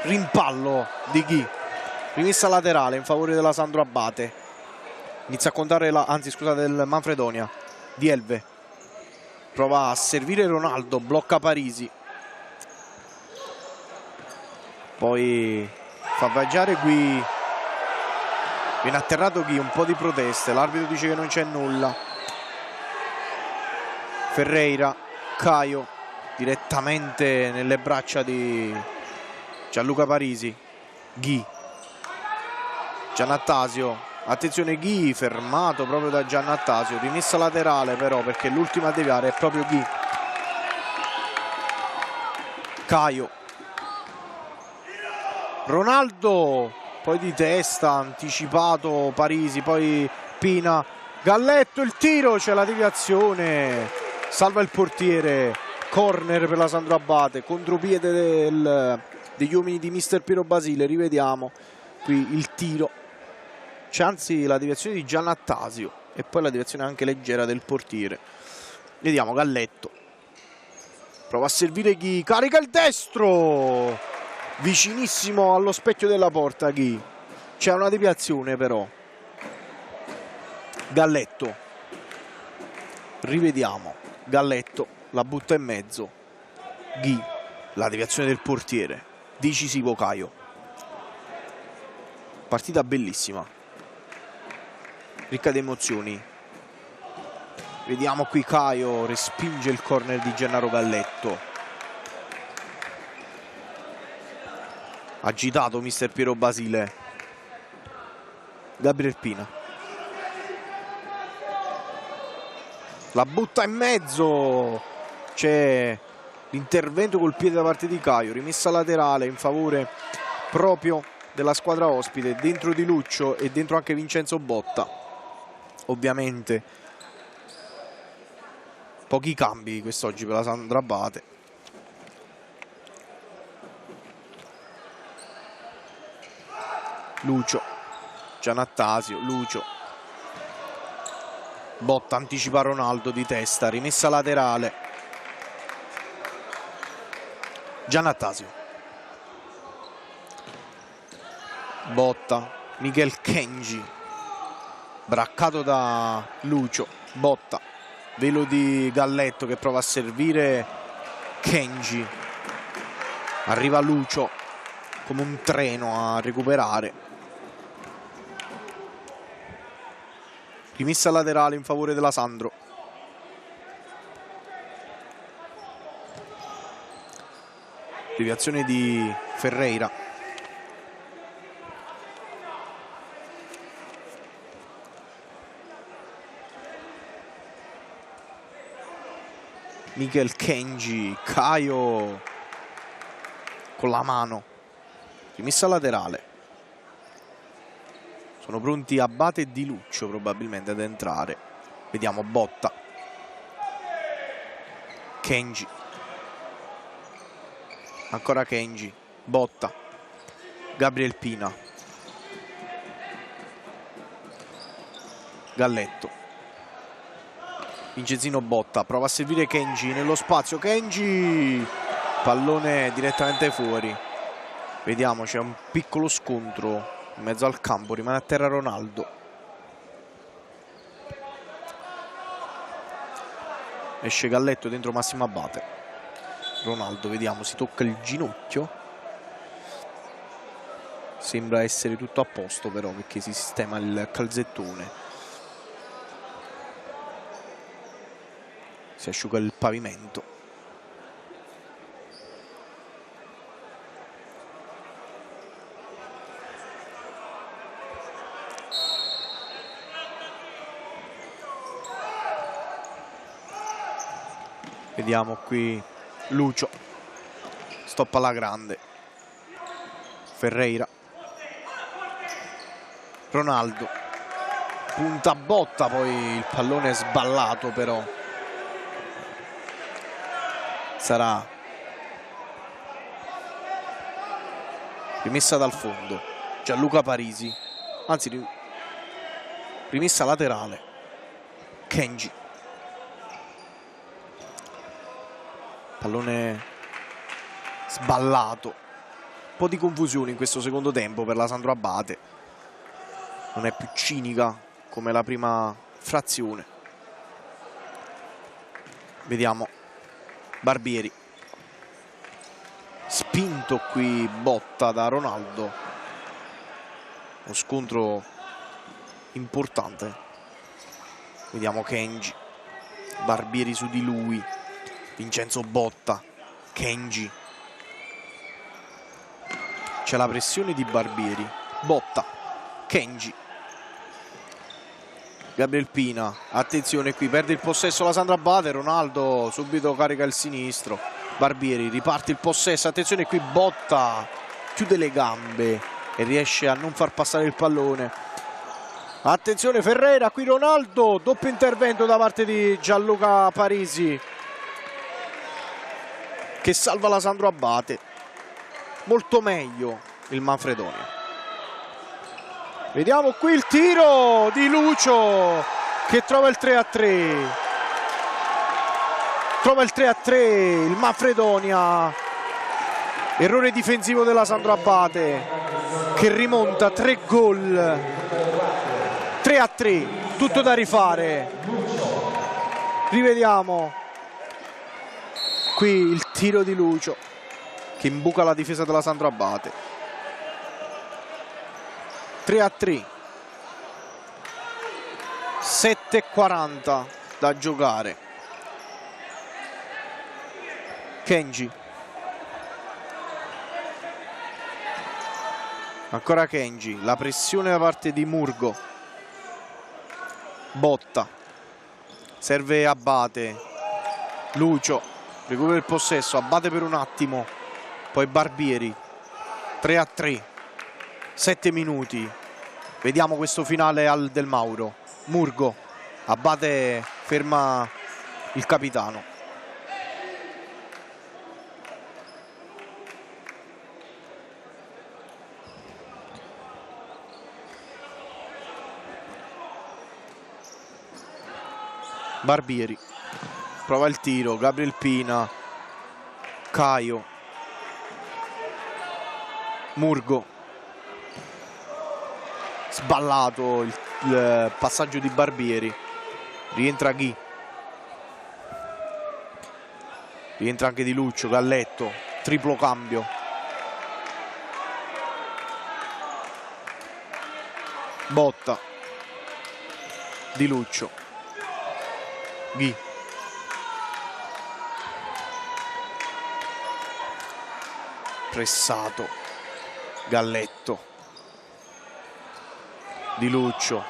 rimpallo di Ghi, rimessa laterale in favore della Sandro Abate, inizia a contare del Manfredonia. Vielve prova a servire Ronaldo, blocca Parisi, poi fa viaggiare qui, viene atterrato Ghi, un po' di proteste, l'arbitro dice che non c'è nulla. Ferreira, Caio direttamente nelle braccia di Gianluca Parisi, Ghi, Giannattasio Attenzione Ghi, fermato proprio da Giannattasio, rimessa laterale però, perché l'ultima a deviare è proprio Ghi. Caio, Ronaldo, poi di testa, anticipato Parisi, poi Pina, Galletto, il tiro, c'è la deviazione, salva il portiere, corner per la Sandro Abate, contropiede degli uomini di mister Piero Basile. Rivediamo qui il tiro, c'è anzi la deviazione di Giannattasio e poi la deviazione anche leggera del portiere. Vediamo Galletto, prova a servire Ghi, carica il destro, vicinissimo allo specchio della porta Ghi, c'è una deviazione però. Galletto, rivediamo Galletto, la butta in mezzo, Ghi, la deviazione del portiere, decisivo Caio. Partita bellissima, ricca di emozioni. Vediamo qui Caio, respinge il corner di Gennaro Galletto. Agitato mister Piero Basile. Gabriel Pina, la butta in mezzo, c'è l'intervento col piede da parte di Caio, rimessa laterale in favore proprio della squadra ospite, dentro di Lucio e dentro anche Vincenzo Botta. Ovviamente pochi cambi quest'oggi per la Sandro Abate. Lucio, Giannattasio, Lucio, Botta anticipa Ronaldo di testa, rimessa laterale, Giannattasio, Botta, Michel Kenji, braccato da Lucio, Botta, velo di Galletto che prova a servire Kenji, arriva Lucio come un treno a recuperare. Rimessa laterale in favore della Sandro. Deviazione di Ferreira. Michel Kenji, Caio con la mano. Rimessa laterale. Sono pronti Abate e Di Luccio probabilmente ad entrare. Vediamo Botta, Kenji, ancora Kenji, Botta, Gabriel Pina, Galletto, Vincenzino Botta, prova a servire Kenji nello spazio, Kenji, pallone direttamente fuori. Vediamo, c'è un piccolo scontro in mezzo al campo, rimane a terra Ronaldo. Esce Galletto, dentro Massimo Abate. Ronaldo, vediamo, si tocca il ginocchio. Sembra essere tutto a posto però, perché si sistema il calzettone. Si asciuga il pavimento. Vediamo qui Lucio, stop alla grande, Ferreira, Ronaldo, punta Botta, poi il pallone è sballato però. Sarà rimessa dal fondo, Gianluca Parisi, anzi rimessa laterale, Kenji. Pallone sballato, un po' di confusione in questo secondo tempo per la Sandro Abate, non è più cinica come la prima frazione. Vediamo Barbieri, spinto qui Botta da Ronaldo, uno scontro importante. Vediamo Kenji, Barbieri su di lui, Vincenzo Botta, Kenji, c'è la pressione di Barbieri, Botta, Kenji, Gabriel Pina, attenzione qui, perde il possesso la Sandro Abate, Ronaldo subito carica il sinistro, Barbieri riparte il possesso, attenzione qui, Botta chiude le gambe e riesce a non far passare il pallone. Attenzione Ferreira, qui Ronaldo, doppio intervento da parte di Gianluca Parisi che salva la Sandro Abate. Molto meglio il Manfredonia. Vediamo qui il tiro di Lucio che trova il 3-3. Trova il 3-3 il Manfredonia. Errore difensivo della Sandro Abate che rimonta 3 gol. 3-3, tutto da rifare. Rivediamo qui il tiro di Lucio che imbuca la difesa della Sandro Abate. 3-3, 7:40 da giocare. Kenji, ancora Kenji, la pressione da parte di Murgo. Botta, serve Abate, Lucio recupera il possesso, Abate per un attimo, poi Barbieri. 3-3, 7 minuti. Vediamo questo finale al Del Mauro. Murgo, Abate ferma il capitano. Barbieri prova il tiro, Gabriel Pina, Caio, Murgo, sballato il passaggio di Barbieri, rientra Ghi, rientra anche Di Lucio, Galletto, triplo cambio. Botta, Di Lucio, Ghi, pressato, Galletto, Di Lucio,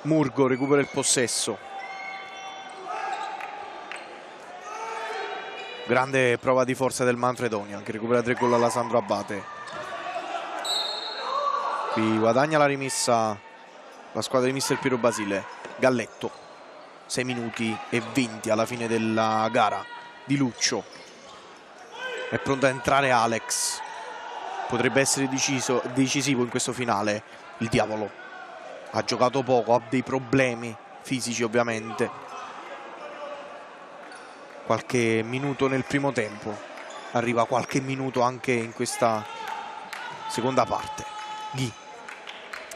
Murgo recupera il possesso. Grande prova di forza del Manfredonia che recupera 3 gol alla Sandro Abate. Qui guadagna la rimessa la squadra di mister Piero Basile. Galletto, 6 minuti e 20 alla fine della gara. Di Lucio, è pronto a entrare Alex, potrebbe essere decisivo in questo finale. Il Diavolo ha giocato poco, ha dei problemi fisici ovviamente. Qualche minuto nel primo tempo, arriva qualche minuto anche in questa seconda parte. Ghi,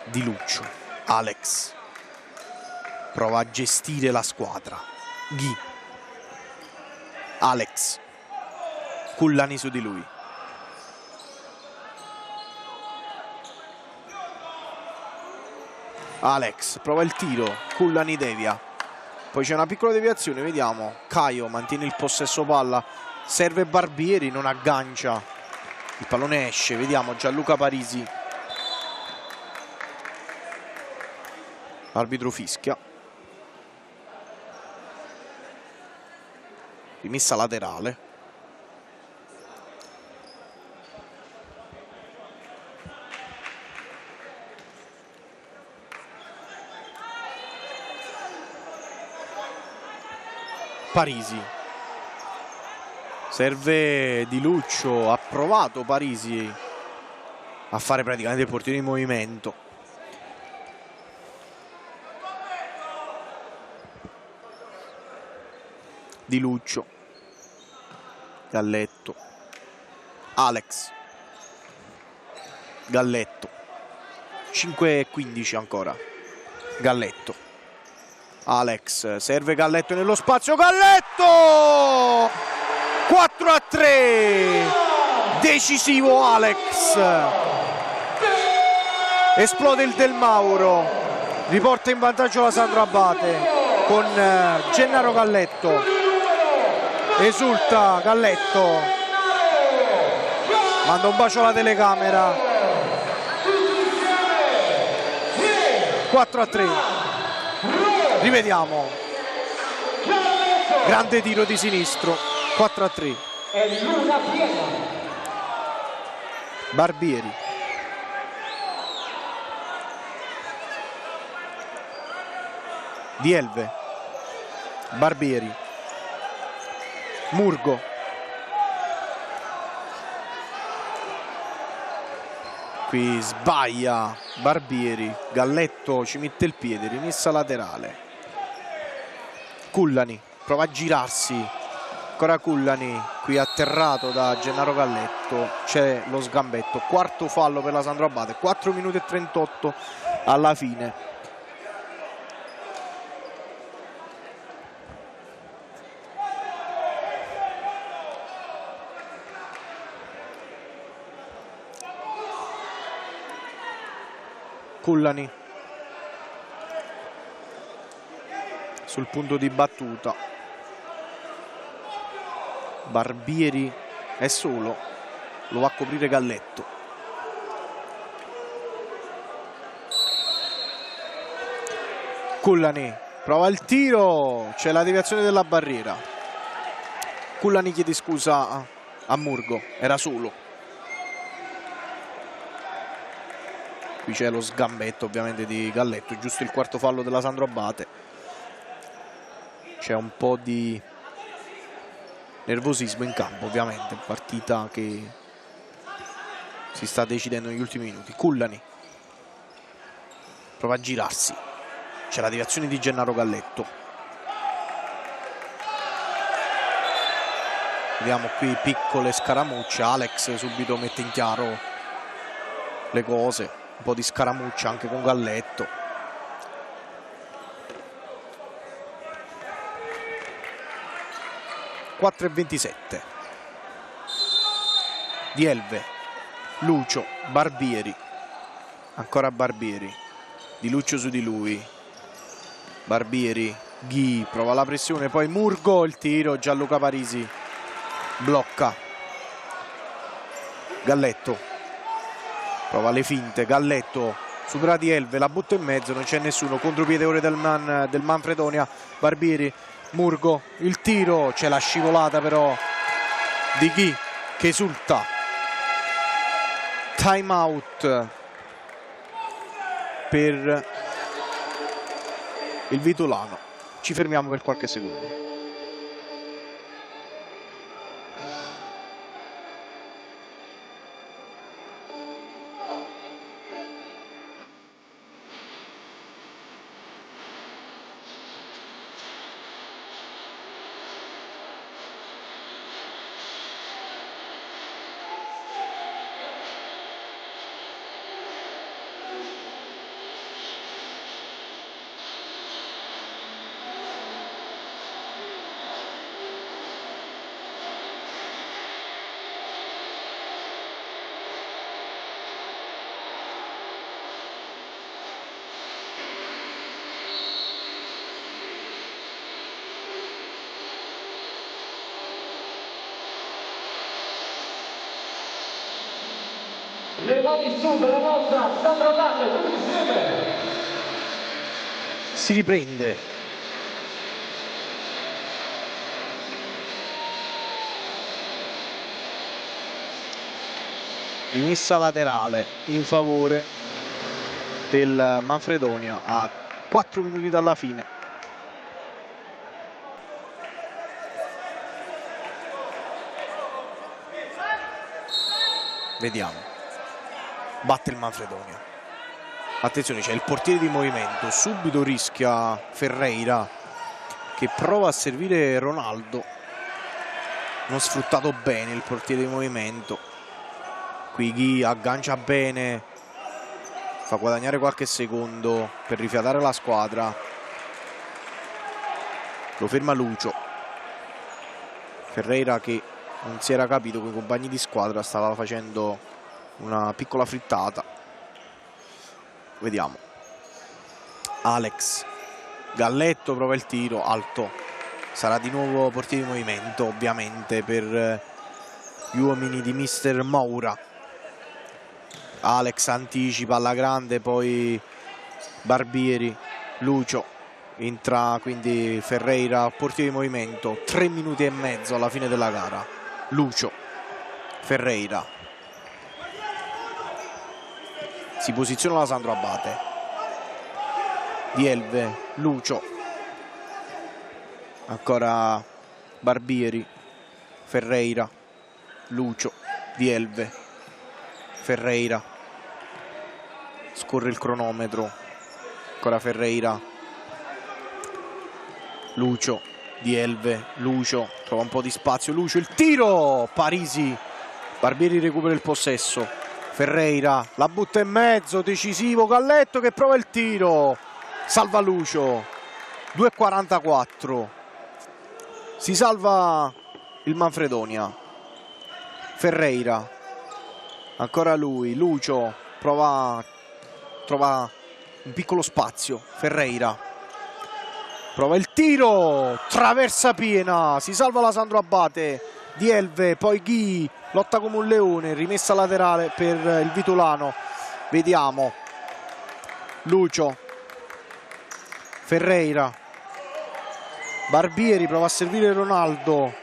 Di Lucio, Alex prova a gestire la squadra. Ghi, Alex, Cullani su di lui. Alex prova il tiro, Cullani devia, poi c'è una piccola deviazione, vediamo. Caio mantiene il possesso palla, serve Barbieri, non aggancia, il pallone esce, vediamo Gianluca Parisi. Arbitro fischia. Rimessa laterale. Parisi, serve Di Lucio, ha provato Parisi a fare praticamente il portiere in movimento. Di Lucio, Galletto, Alex, Galletto, 5:15 ancora. Galletto, Alex, serve Galletto nello spazio, Galletto! 4-3, decisivo Alex. Esplode il Del Mauro, riporta in vantaggio la Sandro Abate con Gennaro Galletto. Esulta Galletto, manda un bacio alla telecamera. 4-3. Rivediamo. Grande tiro di sinistro. 4-3. Barbieri. Di Elve. Barbieri. Murgo. Qui sbaglia Barbieri. Galletto ci mette il piede, rimessa laterale. Cullani prova a girarsi. Ancora Cullani, qui atterrato da Gennaro Galletto. C'è lo sgambetto. Quarto fallo per la Sandro Abate. 4 minuti e 38 alla fine. Cullani sul punto di battuta. Barbieri è solo, lo va a coprire Galletto. Cullani prova il tiro, c'è la deviazione della barriera. Cullani chiede scusa a Murgo, era solo. Qui c'è lo sgambetto ovviamente di Galletto, giusto il quarto fallo della Sandro Abate. C'è un po' di nervosismo in campo, ovviamente, partita che si sta decidendo negli ultimi minuti. Cullani prova a girarsi, c'è la deviazione di Gennaro Galletto. Vediamo qui piccole scaramucce. Alex subito mette in chiaro le cose. Un po' di scaramuccia anche con Galletto. (4:27). Di Elve. Lucio. Barbieri. Ancora Barbieri. Di Lucio su di lui. Barbieri. Ghi prova la pressione. Poi Murgo. Il tiro. Gianluca Parisi blocca. Galletto. Prova le finte, Galletto supera Di Elve, la butta in mezzo, non c'è nessuno, contropiede ora del Manfredonia. Barbieri, Murgo, il tiro, c'è la scivolata però di Ghi che esulta. Time out per il Vitulano. Ci fermiamo per qualche secondo. Le mani su per la nostra Sandro Abate, tutti insieme. Si riprende. Rimessa laterale in favore del Manfredonia a 4 minuti dalla fine. Vediamo. Batte il Manfredonia. Attenzione, c'è il portiere di movimento. Subito rischia Ferreira che prova a servire Ronaldo. Non sfruttato bene il portiere di movimento. Qui Ghi aggancia bene, fa guadagnare qualche secondo per rifiatare la squadra. Lo ferma Lucio. Ferreira che non si era capito con i compagni di squadra, stava facendo una piccola frittata. Vediamo. Alex. Galletto prova il tiro alto. Sarà di nuovo portiere di movimento ovviamente per gli uomini di mister Moura. Alex anticipa alla grande, poi Barbieri, Lucio, entra quindi Ferreira al portiere di movimento. 3 minuti e mezzo alla fine della gara. Lucio, Ferreira, si posiziona la Sandro Abate, Dielve, Lucio, ancora Barbieri, Ferreira, Lucio, Dielve, Ferreira, scorre il cronometro, ancora Ferreira, Lucio, Dielve, Lucio, trova un po' di spazio, Lucio, il tiro, Parisi, Barbieri recupera il possesso, Ferreira la butta in mezzo, decisivo Galletto che prova il tiro, salva Lucio, 2,44, si salva il Manfredonia. Ferreira, ancora lui, Lucio trova un piccolo spazio, Ferreira prova il tiro, traversa piena, si salva la Sandro Abate, Dielve, poi Ghi, lotta come un leone, rimessa laterale per il Vitulano, vediamo, Lucio, Ferreira, Barbieri prova a servire Ronaldo,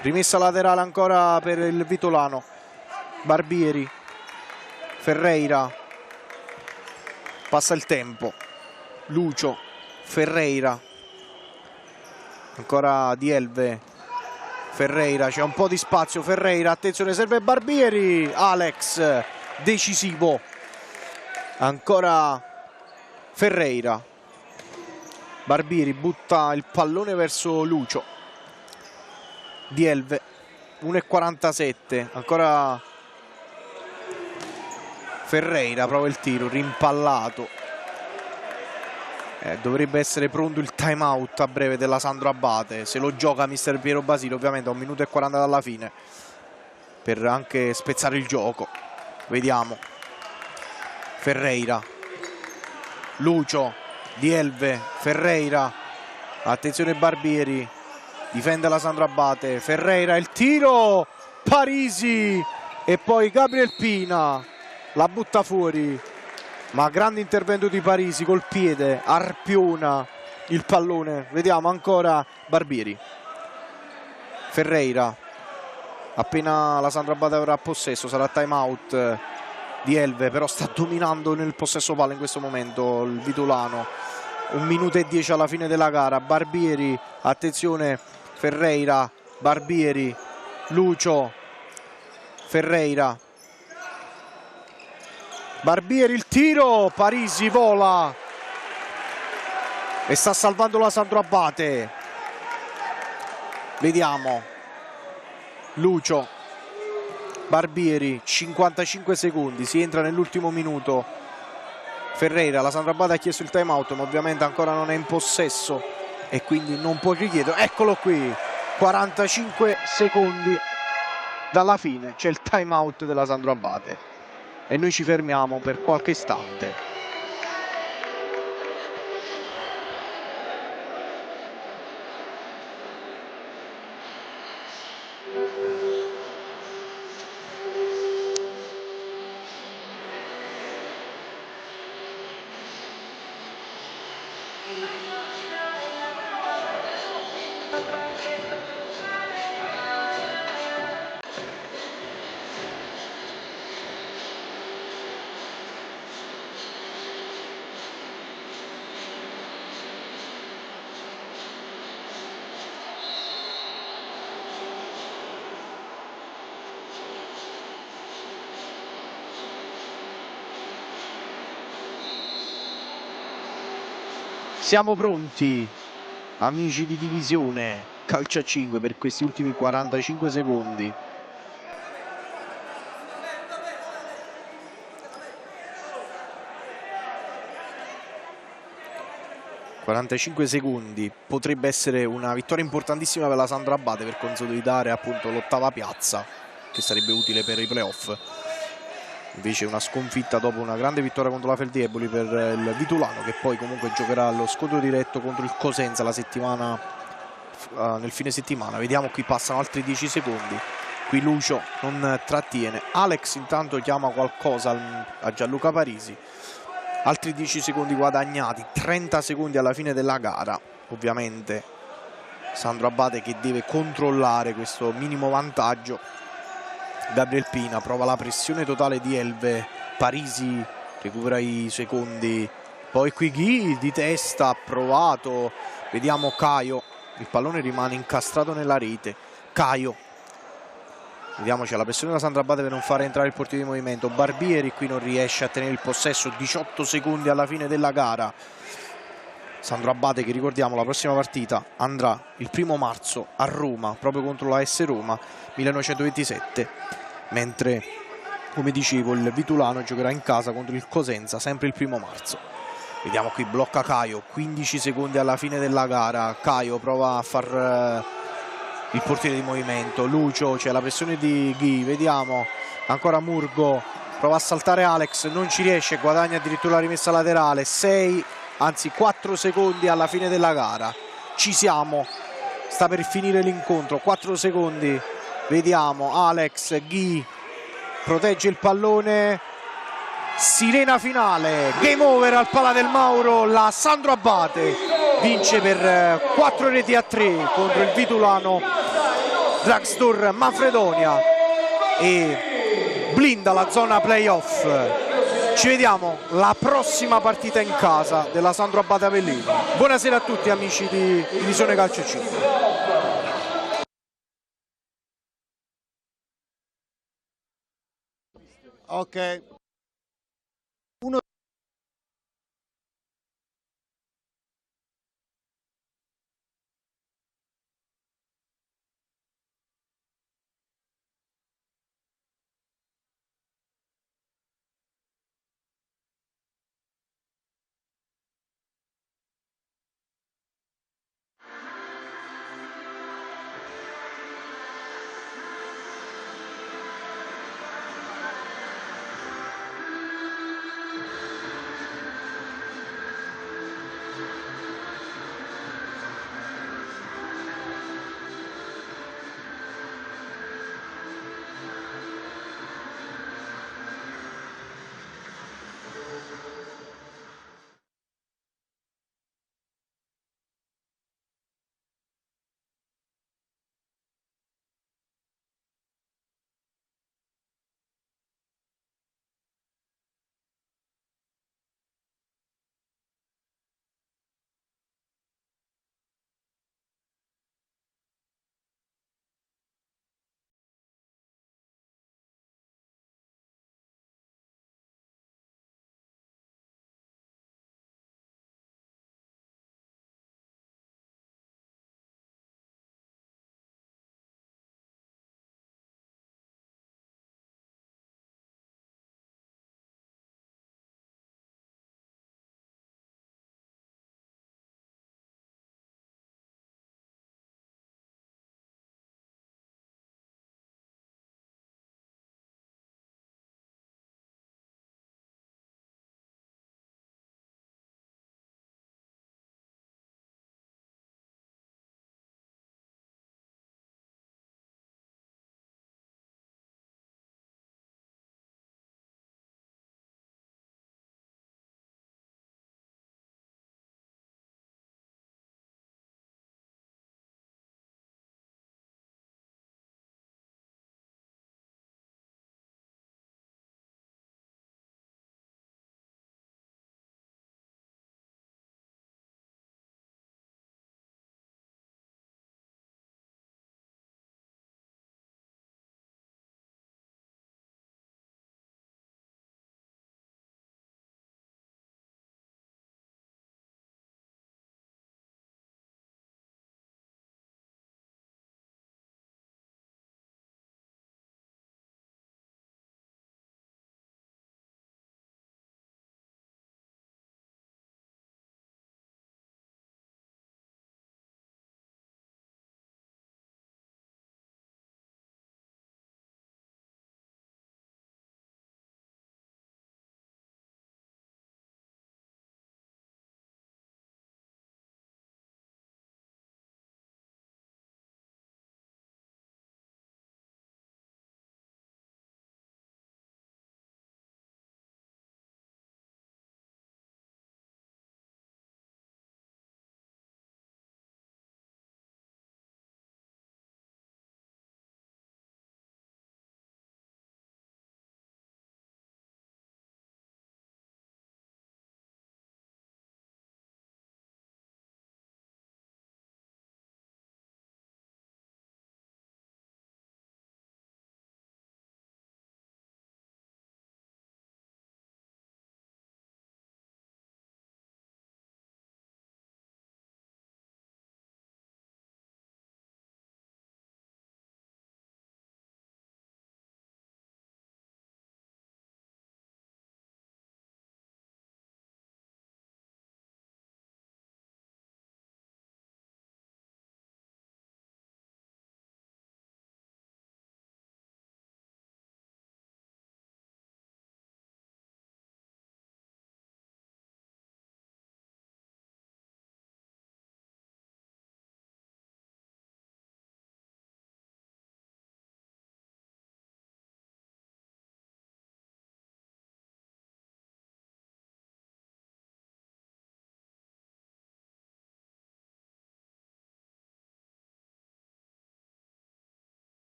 rimessa laterale ancora per il Vitulano, Barbieri, Ferreira, passa il tempo, Lucio, Ferreira, ancora Dielve, Ferreira, c'è un po' di spazio, Ferreira, attenzione, serve Barbieri, Alex, decisivo, ancora Ferreira, Barbieri butta il pallone verso Lucio, Dielve, 1,47, ancora Ferreira, prova il tiro, rimpallato, dovrebbe essere pronto il time out a breve della Sandro Abate, se lo gioca mister Piero Basile ovviamente a 1 minuto e 40 dalla fine, per anche spezzare il gioco, vediamo, Ferreira, Lucio, Dielve, Ferreira, attenzione Barbieri, difende la Sandro Abate, Ferreira, il tiro, Parisi e poi Gabriel Pina la butta fuori, ma grande intervento di Parisi col piede, arpiona il pallone, vediamo ancora Barbieri, Ferreira, appena la Sandro Abate avrà possesso sarà time out, Dielve però sta dominando nel possesso palla in questo momento il Vitulano, 1 minuto e 10 alla fine della gara, Barbieri, attenzione Ferreira, Barbieri, Lucio, Ferreira, Barbieri il tiro, Parisi vola e sta salvando la Sandro Abate, vediamo, Lucio, Barbieri, 55 secondi, si entra nell'ultimo minuto, Ferreira, la Sandro Abate ha chiesto il time out ma ovviamente ancora non è in possesso e quindi non può richiedere, eccolo qui, 45 secondi dalla fine, c'è il time out della Sandro Abate e noi ci fermiamo per qualche istante. Siamo pronti, amici di divisione, calcio a 5 per questi ultimi 45 secondi. Potrebbe essere una vittoria importantissima per la Sandro Abate per consolidare appunto l'8ª piazza, che sarebbe utile per i playoff. Invece una sconfitta dopo una grande vittoria contro la Feldieboli per il Vitulano, che poi comunque giocherà lo scontro diretto contro il Cosenza la settimana, nel fine settimana. Vediamo, qui passano altri 10 secondi, qui Lucio non trattiene, Alex intanto chiama qualcosa a Gianluca Parisi, altri 10 secondi guadagnati, 30 secondi alla fine della gara. Ovviamente Sandro Abate che deve controllare questo minimo vantaggio. Gabriel Pina prova la pressione totale di Elve, Parisi recupera i secondi, poi qui Ghi di testa ha provato, vediamo Caio, il pallone rimane incastrato nella rete. Caio, vediamo, c'è la pressione da Sandro Abate per non fare entrare il portiere di movimento. Barbieri qui non riesce a tenere il possesso, 18 secondi alla fine della gara. Sandro Abate che, ricordiamo, la prossima partita andrà il 1° marzo a Roma, proprio contro la AS Roma 1927, mentre, come dicevo, il Vitulano giocherà in casa contro il Cosenza sempre il 1° marzo. Vediamo qui, blocca Caio, 15 secondi alla fine della gara. Caio prova a far il portiere di movimento. Lucio, c'è la pressione di Ghi, vediamo ancora Murgo, prova a saltare Alex, non ci riesce, guadagna addirittura la rimessa laterale. 4 secondi alla fine della gara. Ci siamo, sta per finire l'incontro, 4 secondi. Vediamo Alex, Ghi protegge il pallone, sirena finale, game over al Pala del Mauro. La Sandro Abate vince per 4 reti a 3 contro il Vitulano Drugstore Manfredonia e blinda la zona playoff. Ci vediamo la prossima partita in casa della Sandro Abate Avellino. Buonasera a tutti amici di Divisione Calcio 5. Ok.